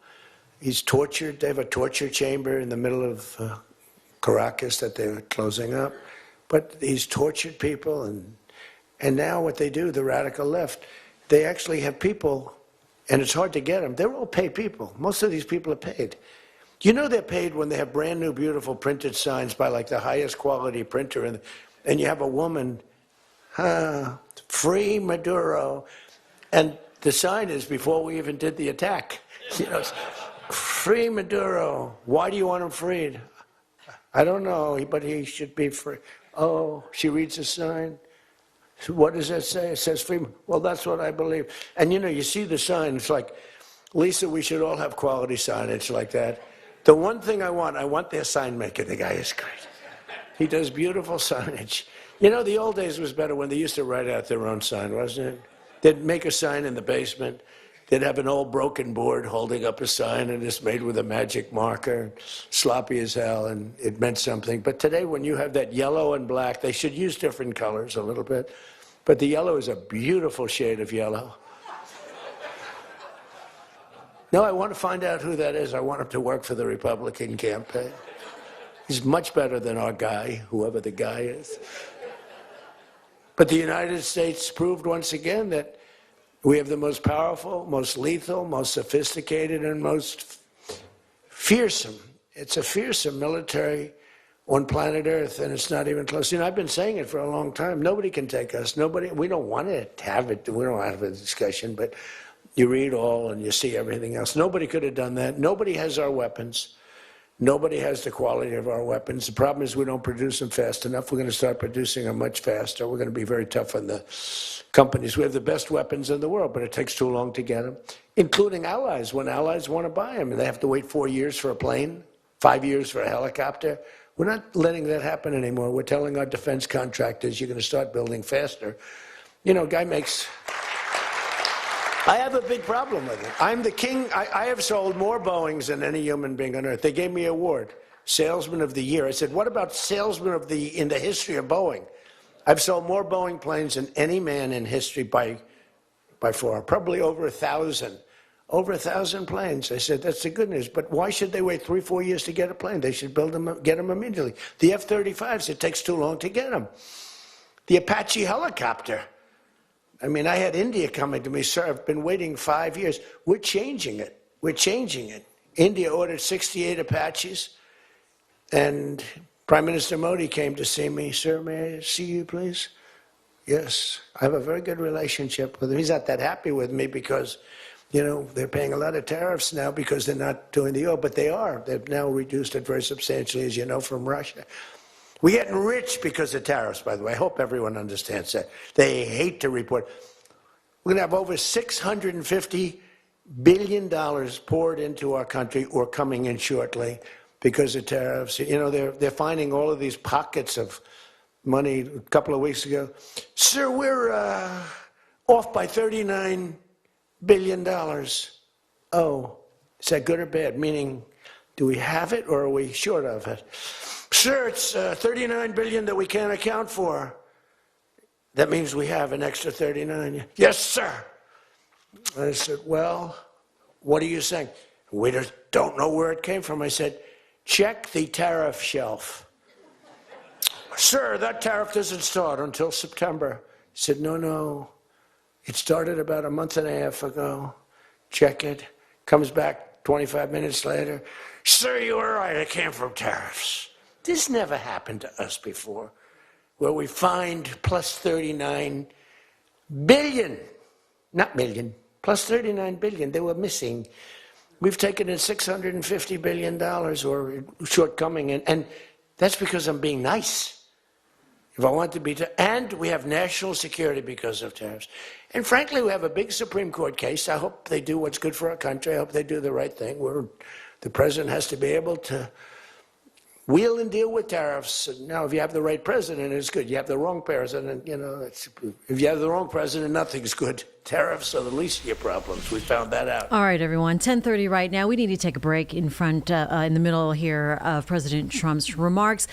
He's tortured. They have a torture chamber in the middle of Caracas that they're closing up. But he's tortured people, and now what they do, the radical left, they actually have people, and it's hard to get them. They're all paid people. Most of these people are paid. You know they're paid when they have brand new, beautiful printed signs by like the highest quality printer, and you have a woman, free Maduro, and the sign is before we even did the attack. You know, free Maduro. Why do you want him freed? I don't know, but he should be free. Oh, she reads a sign. What does that say? It says free. Well, that's what I believe. And you know, you see the sign, it's like, Lisa, we should all have quality signage like that. The one thing I want their sign maker. The guy is great. He does beautiful signage. You know, the old days was better when they used to write out their own sign, wasn't it? They'd make a sign in the basement. They'd have an old broken board holding up a sign, and it's made with a magic marker, sloppy as hell, and it meant something. But today, when you have that yellow and black, they should use different colors a little bit. But the yellow is a beautiful shade of yellow. No, I want to find out who that is. I want him to work for the Republican campaign. He's much better than our guy, whoever the guy is. But the United States proved once again that we have the most powerful, most lethal, most sophisticated, and most fearsome. It's a fearsome military on planet Earth, and it's not even close. You know, I've been saying it for a long time. Nobody can take us. Nobody. We don't want to have it. We don't have a discussion, but you read all and you see everything else. Nobody could have done that. Nobody has our weapons. Nobody has the quality of our weapons. The problem is we don't produce them fast enough. We're going to start producing them much faster. We're going to be very tough on the companies. We have the best weapons in the world, but it takes too long to get them, including allies. When allies want to buy them, and they have to wait 4 years for a plane, 5 years for a helicopter. We're not letting that happen anymore. We're telling our defense contractors, you're going to start building faster. You know, guy makes... I have a big problem with it. I'm the king. I have sold more Boeings than any human being on earth. They gave me an award, Salesman of the Year. I said, what about Salesman of the in the history of Boeing? I've sold more Boeing planes than any man in history by far, probably over 1,000. Over 1,000 planes. I said, that's the good news. But why should they wait 3-4 years to get a plane? They should build them, get them immediately. The F-35s, it takes too long to get them. The Apache helicopter. I mean, I had India coming to me, sir, I've been waiting 5 years. We're changing it. We're changing it. India ordered 68 Apaches, and Prime Minister Modi came to see me. Sir, may I see you, please? Yes, I have a very good relationship with him. He's not that happy with me because, you know, they're paying a lot of tariffs now because they're not doing the oil, but they are. They've now reduced it very substantially, as you know, from Russia. We're getting rich because of tariffs, by the way. I hope everyone understands that. They hate to report. We're going to have over $650 billion poured into our country or coming in shortly because of tariffs. You know, they're finding all of these pockets of money a couple of weeks ago. Sir, we're off by $39 billion. Oh, is that good or bad? Meaning, do we have it or are we short of it? Sir, it's $39 billion that we can't account for. That means we have an extra 39. Yes, sir. I said, well, what are you saying? We just don't know where it came from. I said, check the tariff shelf. Sir, that tariff doesn't start until September. He said, no. It started about a month and a half ago. Check it. Comes back 25 minutes later. Sir, you were right. It came from tariffs. This never happened to us before, where we find plus 39 billion, not million, plus 39 billion. They were missing. We've taken in $650 billion or shortcoming, and that's because I'm being nice. If I want to be, and we have national security because of tariffs. And frankly, we have a big Supreme Court case. I hope they do what's good for our country. I hope they do the right thing. The president has to be able to wheel and deal with tariffs. Now, if you have the right president, it's good. You have the wrong president, you know, if you have the wrong president, nothing's good. Tariffs are the least of your problems. We found that out. All right, everyone, 10:30 right now. We need to take a break in the middle here of President Trump's remarks.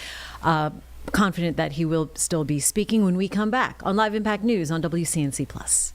Confident that he will still be speaking when we come back on Live Impact News on WCNC+.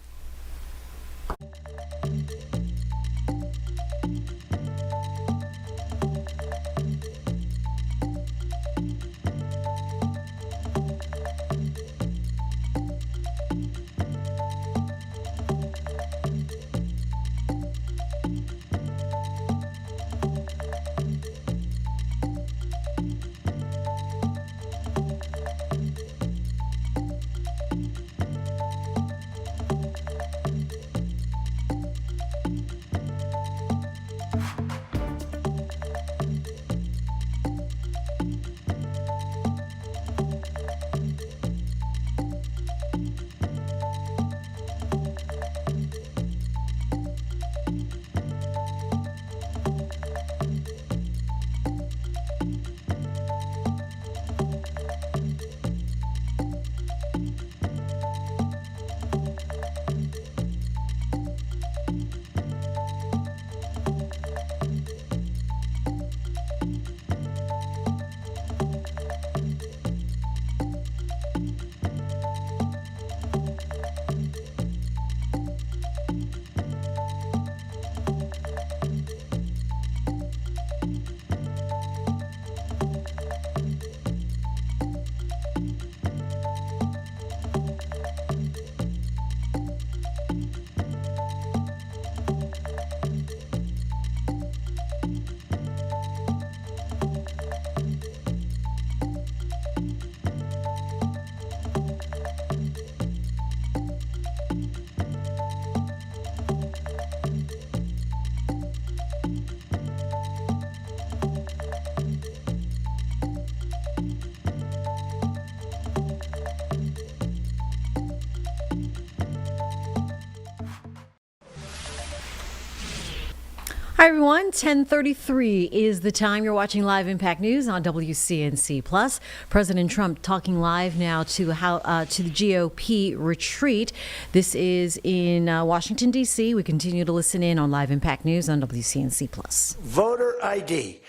Hi, everyone. 10:33 is the time. You're watching Live Impact News on WCNC+. President Trump talking live now to the GOP retreat. This is in Washington, D.C. We continue to listen in on Live Impact News on WCNC+. Voter ID.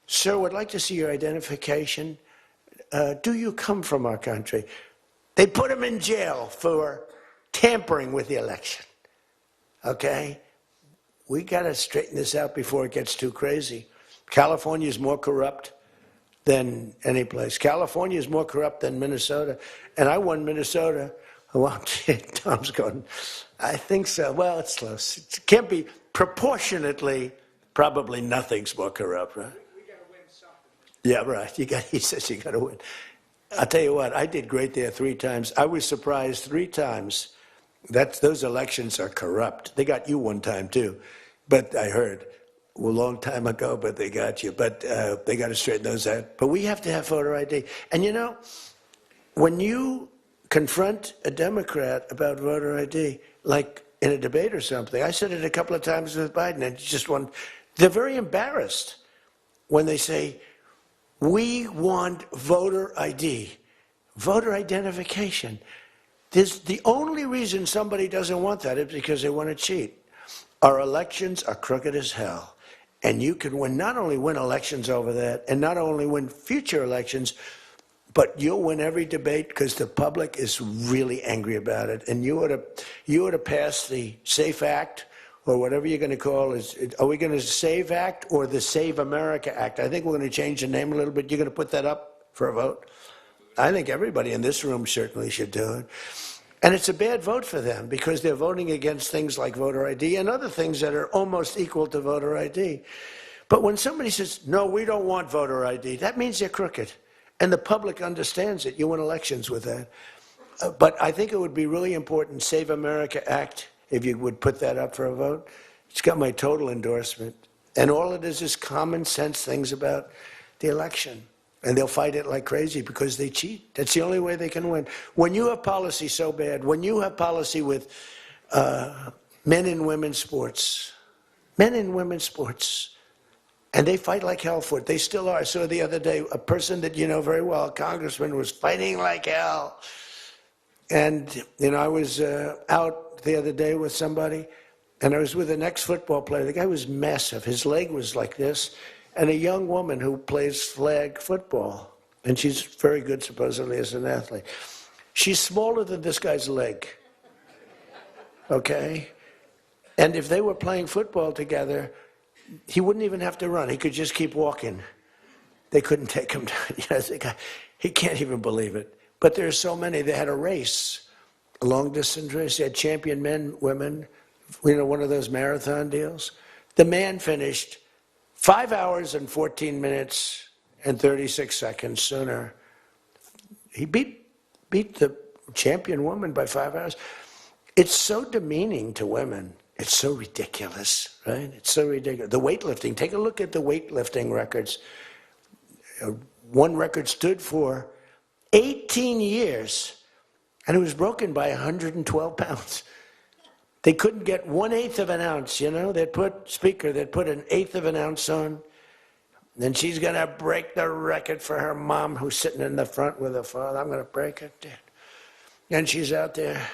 Sir, would like to see your identification. Do you come from our country? They put him in jail for tampering with the election. Okay? We got to straighten this out before it gets too crazy. California is more corrupt than any place. California is more corrupt than Minnesota. And I won Minnesota Well, Tom's going, I think so. Well, it's close. It can't be proportionately, probably nothing's more corrupt, right? We got to win something. Yeah, right. He says you got to win. I'll tell you what, I did great there 3 times. I was surprised 3 times that those elections are corrupt. They got you 1 time too, but I heard a long time ago, but they got you. But they got to straighten those out. But we have to have voter ID. And you know, when you confront a Democrat about voter ID, like in a debate or something, I said it a couple of times with Biden, and just one, they're very embarrassed when they say, we want voter ID, voter identification. The only reason somebody doesn't want that is because they want to cheat. Our elections are crooked as hell. And you can not only win elections over that, and not only win future elections, but you'll win every debate because the public is really angry about it. And you ought to pass the SAFE Act, or whatever you're going to call it. Are we going to SAVE Act or the Save America Act? I think we're going to change the name a little bit. You're going to put that up for a vote? I think everybody in this room certainly should do it. And it's a bad vote for them because they're voting against things like voter ID and other things that are almost equal to voter ID. But when somebody says, no, we don't want voter ID, that means they're crooked. And the public understands it. You win elections with that. But I think it would be really important, Save America Act, if you would put that up for a vote. It's got my total endorsement. And all it is common sense things about the election. And they'll fight it like crazy because they cheat. That's the only way they can win. When you have policy so bad, when you have policy with men and women's sports, and they fight like hell for it. They still are. I saw the other day a person that you know very well, a congressman, was fighting like hell. And, you know, I was out the other day with somebody, and I was with an ex-football player. The guy was massive. His leg was like this. And a young woman who plays flag football. And she's very good, supposedly, as an athlete. She's smaller than this guy's leg. Okay? And if they were playing football together, he wouldn't even have to run. He could just keep walking. They couldn't take him down. You know, the guy, he can't even believe it. But there are so many. They had a race, a long-distance race. They had champion men, women, you know, one of those marathon deals. The man finished 5 hours and 14 minutes and 36 seconds sooner. He beat the champion woman by 5 hours. It's so demeaning to women. It's so ridiculous, right? It's so ridiculous. The weightlifting, take a look at the weightlifting records. One record stood for 18 years, and it was broken by 112 pounds. They couldn't get 1/8 of an ounce, you know? They'd put an 1/8 of an ounce on. Then she's going to break the record for her mom, who's sitting in the front with her father. I'm going to break it, Dad. And she's out there.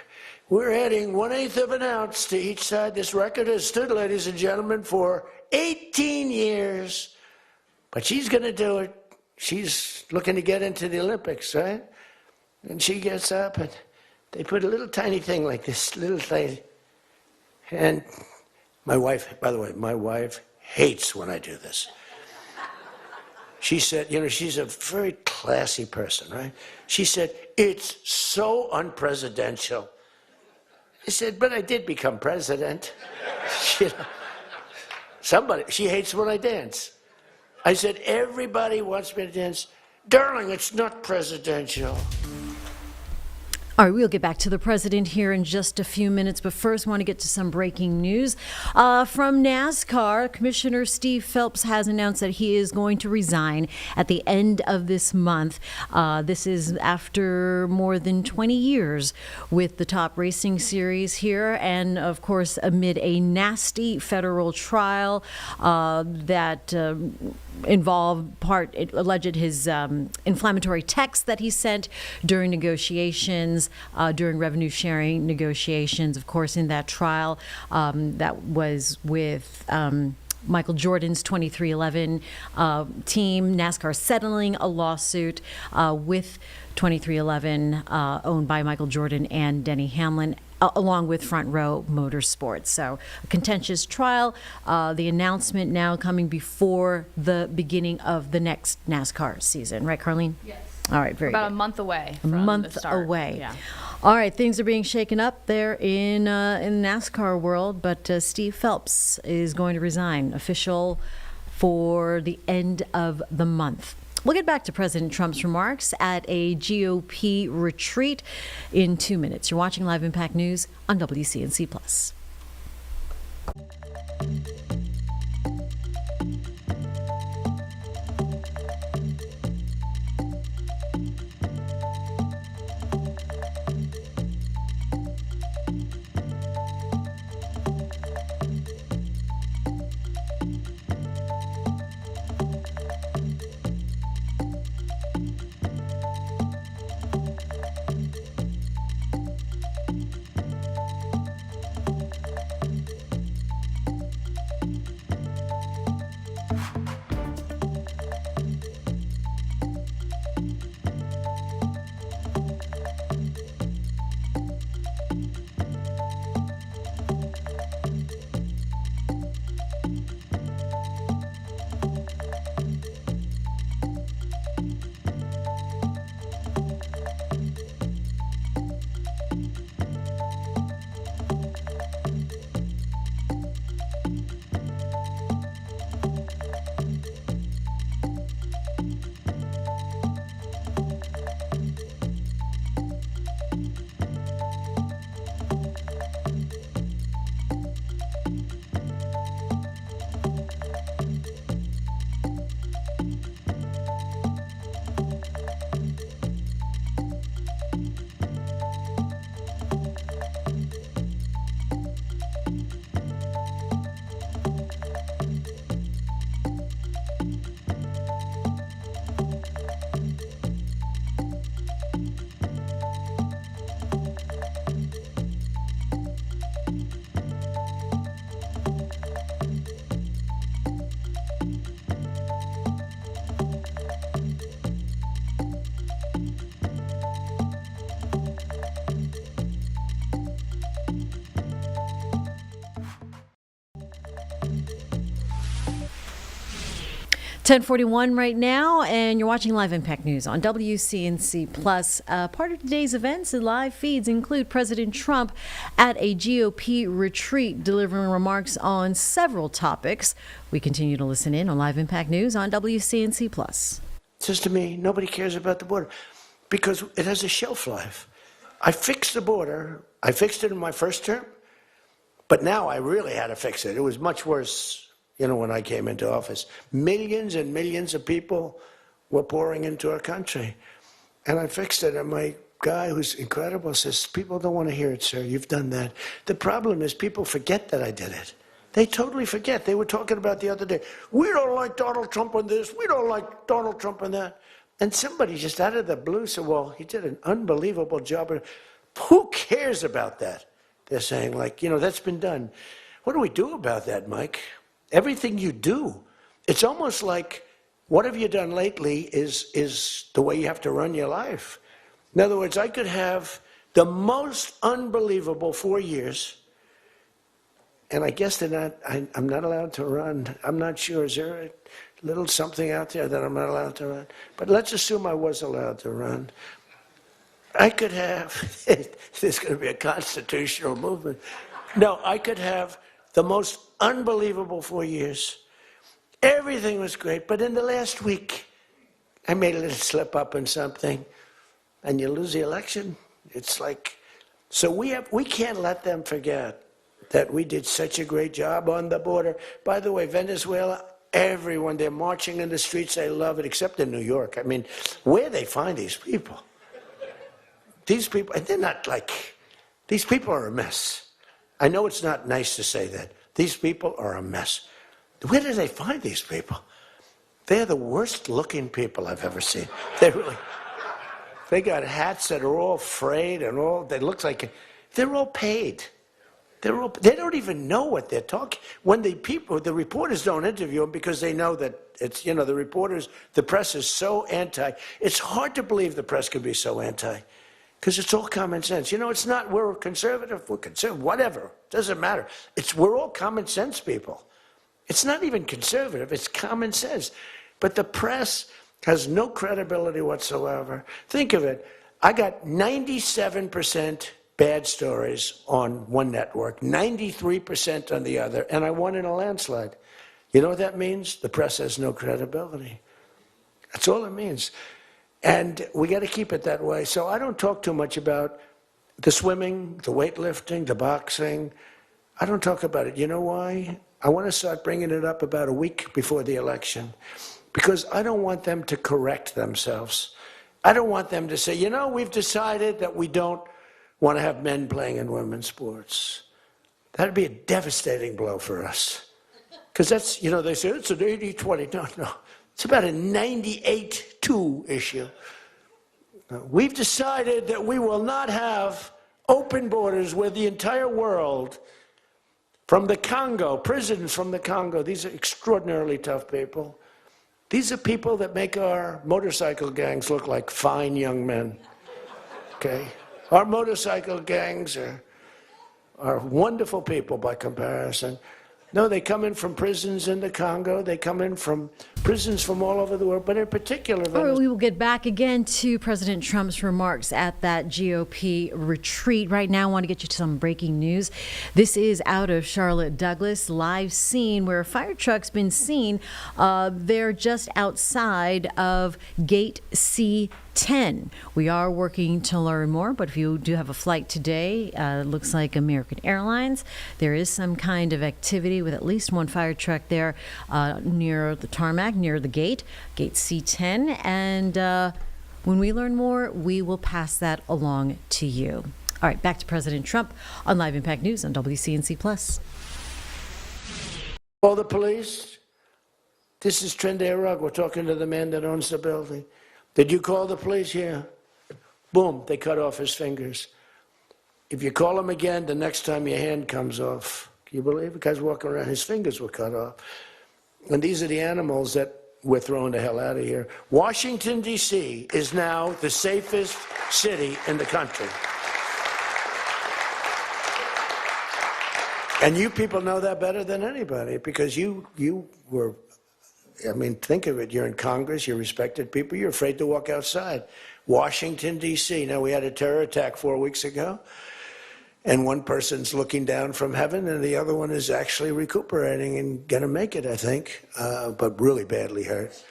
We're adding 1/8 of an ounce to each side. This record has stood, ladies and gentlemen, for 18 years. But she's going to do it. She's looking to get into the Olympics, right? And she gets up, and they put a little tiny thing like this, little thing. And my wife, by the way, my wife hates when I do this. She said, you know, she's a very classy person, right? She said, it's so unpresidential. I said, but I did become president. You know, she hates when I dance. I said, everybody wants me to dance. Darling, it's not presidential. All right, we'll get back to the president here in just a few minutes, but first want to get to some breaking news. From NASCAR, Commissioner Steve Phelps has announced that he is going to resign at the end of this month. This is after more than 20 years with the top racing series here, and of course amid a nasty federal trial that alleged his inflammatory text that he sent during negotiations, during revenue sharing negotiations, of course, in that trial that was with Michael Jordan's 2311 team. NASCAR settling a lawsuit with 2311 owned by Michael Jordan and Denny Hamlin, along with Front Row Motorsports. So a contentious trial. The announcement now coming before the beginning of the next NASCAR season. Right, Carlene? Yes. All right, very About good. a month away A from month the start. away. Yeah. All right, things are being shaken up there in NASCAR world, but Steve Phelps is going to resign, official for the end of the month. We'll get back to President Trump's remarks at a GOP retreat in 2 minutes. You're watching Live Impact News on WCNC Plus. .41 right now, and you're watching Live Impact News on WCNC Plus. Part of today's events and live feeds include President Trump at a GOP retreat delivering remarks on several topics. We continue to listen in on Live Impact News on WCNC Plus. Says to me, nobody cares about the border because it has a shelf life. I fixed the border. I fixed it in my first term, but now I really had to fix it. It was much worse. When I came into office, millions and millions of people were pouring into our country. And I fixed it. And my guy, who's incredible, says, people don't want to hear it, sir. You've done that. The problem is people forget that I did it. They totally forget. They were talking about the other day, we don't like Donald Trump on this. We don't like Donald Trump on that. And somebody just out of the blue said, well, he did an unbelievable job. Who cares about that? They're saying, that's been done. What do we do about that, Mike? Everything you do, it's almost like what have you done lately is the way you have to run your life. In other words, I could have the most unbelievable 4 years, and I guess I'm not allowed to run. I'm not sure. Is there a little something out there that I'm not allowed to run? But let's assume I was allowed to run. I could have, there's going to be a constitutional movement. No, I could have the most unbelievable 4 years. Everything was great, but in the last week, I made a little slip up in something, and you lose the election. It's like, so we can't let them forget that we did such a great job on the border. By the way, Venezuela, everyone, they're marching in the streets. They love it, except in New York. I mean, where they find these people? These people, and they're not these people are a mess. I know it's not nice to say that. These people are a mess. Where do they find these people? They're the worst looking people I've ever seen. They got hats that are all frayed and they look like, they're all paid. They don't even know what they're talking. When the reporters don't interview them because they know that it's, the press is so anti. It's hard to believe the press could be so anti. Because it's all common sense. It's not we're conservative, whatever. Doesn't matter. We're all common sense people. It's not even conservative, it's common sense. But the press has no credibility whatsoever. Think of it. I got 97% bad stories on one network, 93% on the other, and I won in a landslide. You know what that means? The press has no credibility. That's all it means. And we got to keep it that way. So I don't talk too much about the swimming, the weightlifting, the boxing. I don't talk about it. You know why? I want to start bringing it up about a week before the election, because I don't want them to correct themselves. I don't want them to say, you know, we've decided that we don't want to have men playing in women's sports. That'd be a devastating blow for us. Because that's, you know, they say it's an 80-20. No. It's about a 98-2 issue. We've decided that we will not have open borders where the entire world, from the Congo, prisons from the Congo, these are extraordinarily tough people. These are people that make our motorcycle gangs look like fine young men. Okay? Our motorcycle gangs are wonderful people by comparison. No, they come in from prisons in the Congo. They come in from prisons from all over the world, but in particular... All right, we will get back again to President Trump's remarks at that GOP retreat. Right now, I want to get you to some breaking news. This is out of Charlotte Douglas, live scene where a fire truck's been seen. They're just outside of Gate C10. We are working to learn more, but if you do have a flight today, it looks like American Airlines. There is some kind of activity with at least one fire truck there near the tarmac, near the gate C10. And when we learn more, we will pass that along to you. All right, back to President Trump on Live Impact News on WCNC Plus. Call the police. This is Trende Rugg. We're talking to the man that owns the building. Did you call the police? Yeah. Boom, they cut off his fingers. If you call him again, the next time your hand comes off. Can you believe it? The guy's walking around, his fingers were cut off. And these are the animals that we're throwing the hell out of here. Washington, D.C. is now the safest city in the country. And you people know that better than anybody, because you were, I mean, think of it. You're in Congress, you're respected people, you're afraid to walk outside. Washington, D.C. Now, we had a terror attack 4 weeks ago, and one person's looking down from heaven, and the other one is actually recuperating and going to make it, I think, but really badly hurt.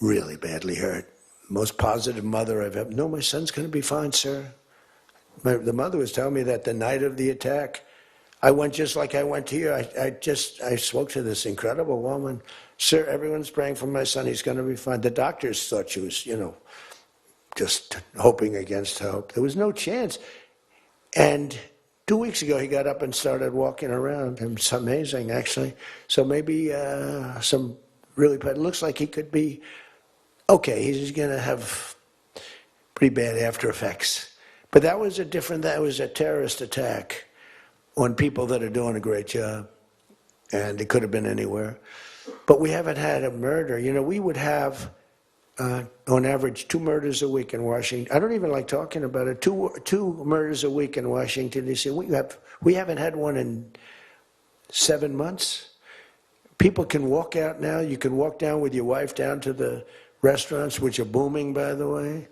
Really badly hurt. Most positive mother I've ever... No, my son's going to be fine, sir. The mother was telling me that the night of the attack, I went just like I went to you. I spoke to this incredible woman. Sir, everyone's praying for my son. He's going to be fine. The doctors thought she was, you know, just hoping against hope. There was no chance. And 2 weeks ago, he got up and started walking around. It's amazing, actually. So maybe some really bad... It looks like he could be okay. He's going to have pretty bad after effects. But that was a terrorist attack on people that are doing a great job. And it could have been anywhere. But we haven't had a murder. You know, we would have, on average, 2 murders a week in Washington. I don't even like talking about it. Two murders a week in Washington, D.C. We haven't had one in 7 months. People can walk out now. You can walk down with your wife down to the restaurants, which are booming, by the way.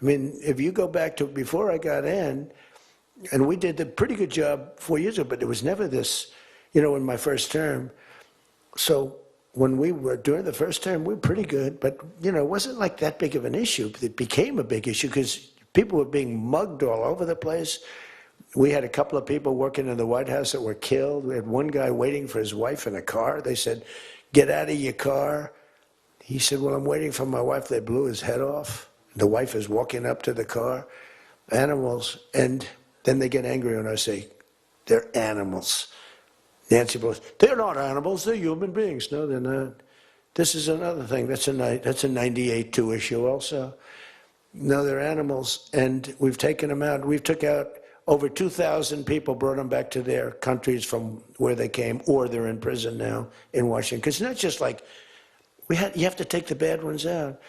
I mean, if you go back to before I got in, and we did a pretty good job 4 years ago, but there was never this, you know, in my first term. So when we were during the first term, we were pretty good, but, you know, it wasn't like that big of an issue. It became a big issue because people were being mugged all over the place. We had a couple of people working in the White House that were killed. We had one guy waiting for his wife in a car. They said, "Get out of your car." He said, "Well, I'm waiting for my wife." They blew his head off. The wife is walking up to the car. Animals. And then they get angry when I say, "They're animals." Nancy Pelosi, "They're not animals, they're human beings." No, they're not. This is another thing. That's a 98-2 issue also. No, they're animals, and we've taken them out. We've took out over 2,000 people, brought them back to their countries from where they came, or they're in prison now in Washington. Because it's not just like, you have to take the bad ones out.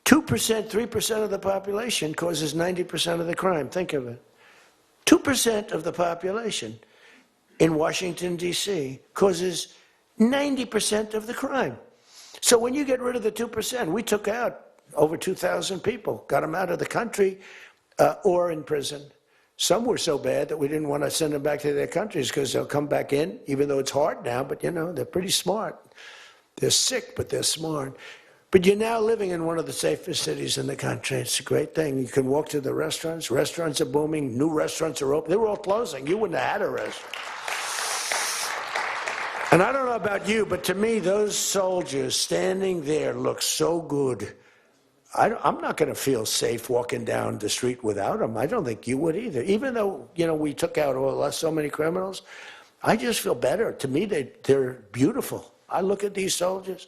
2%, 3% of the population causes 90% of the crime. Think of it. 2% of the population in Washington, D.C. causes 90% of the crime. So when you get rid of the 2%, we took out over 2,000 people, got them out of the country or in prison. Some were so bad that we didn't want to send them back to their countries because they'll come back in, even though it's hard now, but you know, they're pretty smart. They're sick, but they're smart. But you're now living in one of the safest cities in the country. It's a great thing. You can walk to the restaurants. Restaurants are booming. New restaurants are open. They were all closing. You wouldn't have had a restaurant. And I don't know about you, but to me, those soldiers standing there look so good. I'm not going to feel safe walking down the street without them. I don't think you would either. Even though, you know, we took out so many criminals, I just feel better. To me, they're beautiful. I look at these soldiers,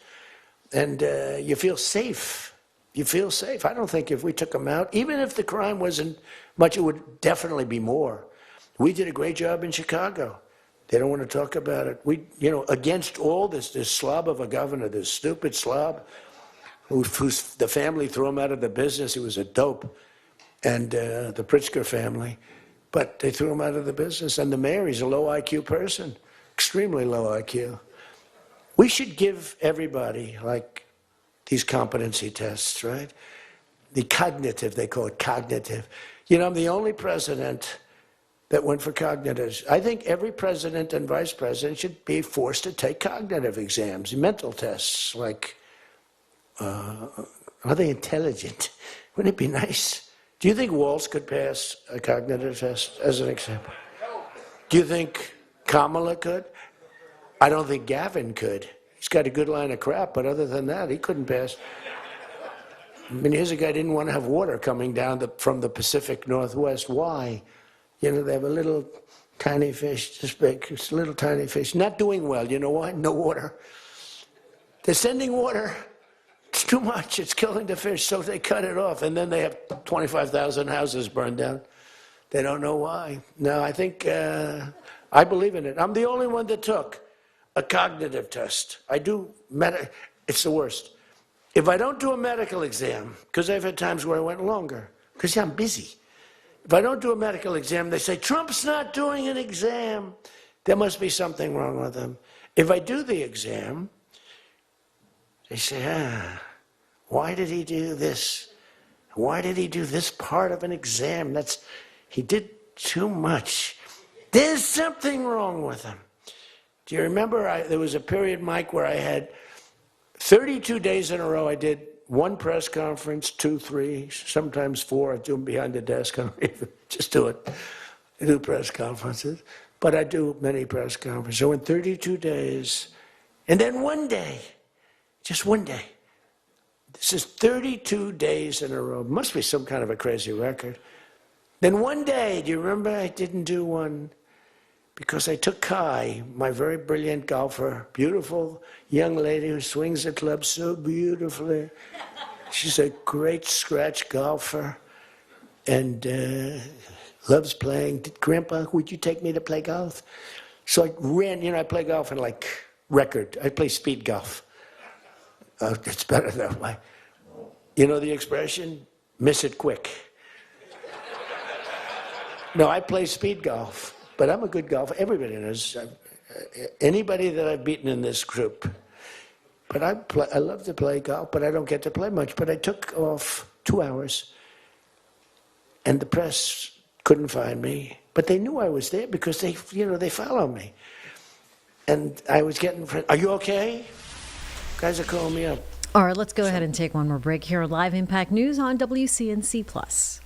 and you feel safe. You feel safe. I don't think if we took them out, even if the crime wasn't much, it would definitely be more. We did a great job in Chicago. They don't want to talk about it. We, you know, against all this slob of a governor, this stupid slob, who's the family threw him out of the business. He was a dope, and the Pritzker family, but they threw him out of the business. And the mayor, he's a low IQ person, extremely low IQ. We should give everybody, like, these competency tests, right? The cognitive, they call it cognitive. You know, I'm the only president that went for cognitive. I think every president and vice president should be forced to take cognitive exams, mental tests, like, are they intelligent? Wouldn't it be nice? Do you think Walz could pass a cognitive test, as an example? Do you think Kamala could? I don't think Gavin could. He's got a good line of crap, but other than that, he couldn't pass. I mean, here's a guy who didn't want to have water coming down from the Pacific Northwest. Why? You know, they have a little tiny fish, this big, it's a little tiny fish, not doing well. You know why? No water. They're sending water. It's too much. It's killing the fish, so they cut it off. And then they have 25,000 houses burned down. They don't know why. No, I think, I believe in it. I'm the only one that took a cognitive test. I do, it's the worst. If I don't do a medical exam, because I've had times where I went longer, because I'm busy. If I don't do a medical exam, they say, Trump's not doing an exam. There must be something wrong with him. If I do the exam, they say, why did he do this? Why did he do this part of an exam? He did too much. There's something wrong with him. Do you remember there was a period, Mike, where I had 32 days in a row I did one press conference, 2, 3, sometimes 4. I do them behind the desk. I don't even just do it. I do press conferences. But I do many press conferences. So in 32 days, and then one day, just one day. This is 32 days in a row. Must be some kind of a crazy record. Then one day, do you remember I didn't do one? Because I took Kai, my very brilliant golfer, beautiful young lady who swings the club so beautifully. She's a great scratch golfer and loves playing. Grandpa, would you take me to play golf? So I ran, I play golf in like record. I play speed golf. It's better that way. You know the expression? Miss it quick. No, I play speed golf. But I'm a good golfer. Everybody knows. Anybody that I've beaten in this group. But I love to play golf, but I don't get to play much. But I took off 2 hours, and the press couldn't find me. But they knew I was there because they follow me. And I was getting. Are you okay? Guys are calling me up. All right, let's go ahead and take one more break here on Live Impact News on WCNC+.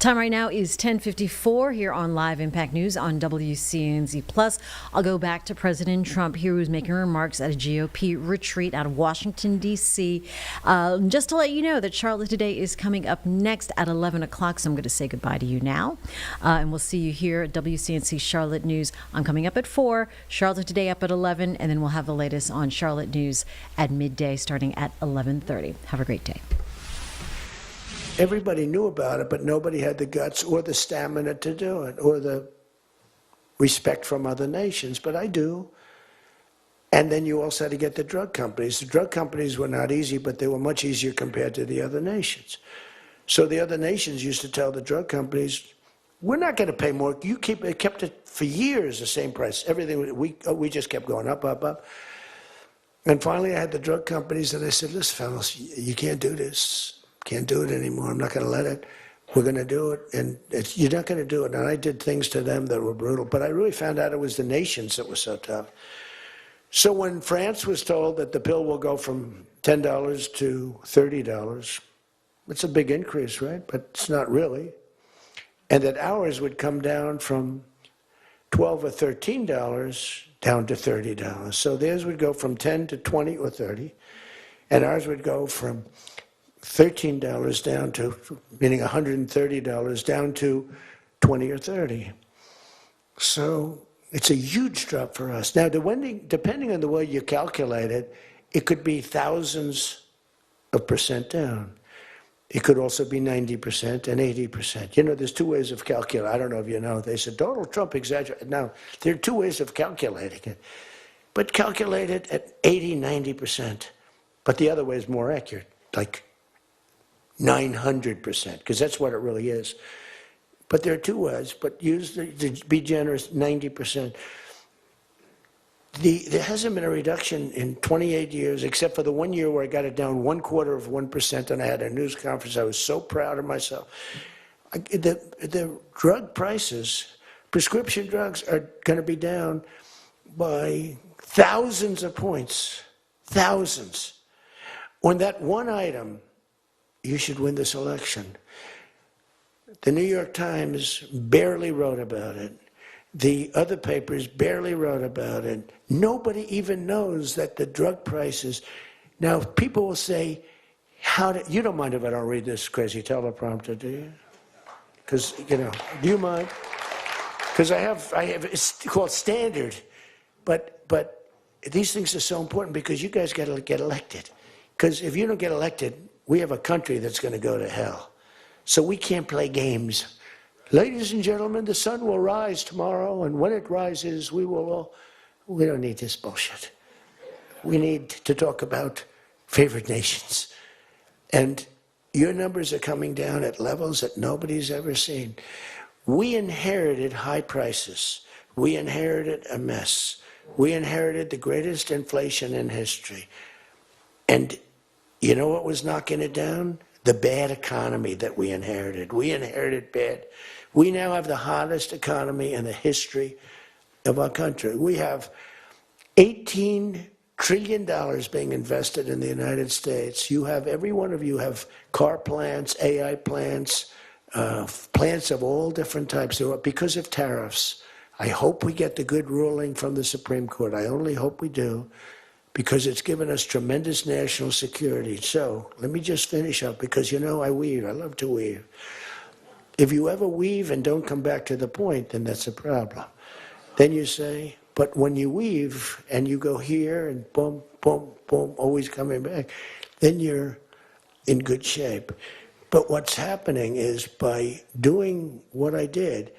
Time right now is 10:54 here on Live Impact News on WCNZ+. I'll go back to President Trump here, who's making remarks at a GOP retreat out of Washington, D.C. Just to let you know that Charlotte Today is coming up next at 11 o'clock, so I'm going to say goodbye to you now. And we'll see you here at WCNC Charlotte News. I'm coming up at 4, Charlotte Today up at 11, and then we'll have the latest on Charlotte News at midday starting at 11:30. Have a great day. Everybody knew about it, but nobody had the guts or the stamina to do it, or the respect from other nations. But I do. And then you also had to get the drug companies. The drug companies were not easy, but they were much easier compared to the other nations. So the other nations used to tell the drug companies, we're not going to pay more. You kept it for years the same price. Everything, we just kept going up, up, up. And finally I had the drug companies, and I said, listen, fellas, you can't do this. Can't do it anymore. I'm not going to let it. We're going to do it, and you're not going to do it. And I did things to them that were brutal, but I really found out it was the nations that were so tough. So when France was told that the pill will go from $10 to $30, it's a big increase, right? But it's not really. And that ours would come down from $12 or $13 down to $30. So theirs would go from 10 to 20 or 30, and ours would go from $13 down to, meaning $130 down to 20 or 30. So it's a huge drop for us. Now, depending on the way you calculate it, it could be thousands of percent down. It could also be 90% and 80%. You know, there's two ways of calculating. I don't know if you know. They said Donald Trump exaggerated. Now, there are two ways of calculating it. But calculate it at 80, 90%. But the other way is more accurate, like 900%, because that's what it really is. But there are two ways, but use to be generous, 90%. There hasn't been a reduction in 28 years, except for the 1 year where I got it down 1/4%, and I had a news conference. I was so proud of myself. The drug prices, prescription drugs, are going to be down by thousands of points, thousands. On that one item, you should win this election. The New York Times barely wrote about it. The other papers barely wrote about it. Nobody even knows that the drug prices. Now, people will say, you don't mind if I don't read this crazy teleprompter, do you? Because, you know, do you mind? Because I have, it's called standard. But these things are so important because you guys got to get elected. Because if you don't get elected, we have a country that's going to go to hell. So we can't play games. Ladies and gentlemen, the sun will rise tomorrow, and when it rises, we don't need this bullshit. We need to talk about favored nations. And your numbers are coming down at levels that nobody's ever seen. We inherited high prices. We inherited a mess. We inherited the greatest inflation in history. And you know what was knocking it down? The bad economy that we inherited. We inherited bad. We now have the hottest economy in the history of our country. We have $18 trillion being invested in the United States. You have, every one of you have car plants, AI plants, plants of all different types. Because of tariffs. I hope we get the good ruling from the Supreme Court. I only hope we do, because it's given us tremendous national security. So let me just finish up, because you know I weave. I love to weave. If you ever weave and don't come back to the point, then that's a problem. Then you say, but when you weave and you go here and boom, boom, boom, always coming back, then you're in good shape. But what's happening is, by doing what I did,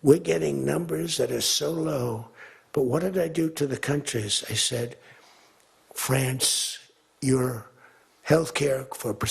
we're getting numbers that are so low. But what did I do to the countries? I said, France, your health care for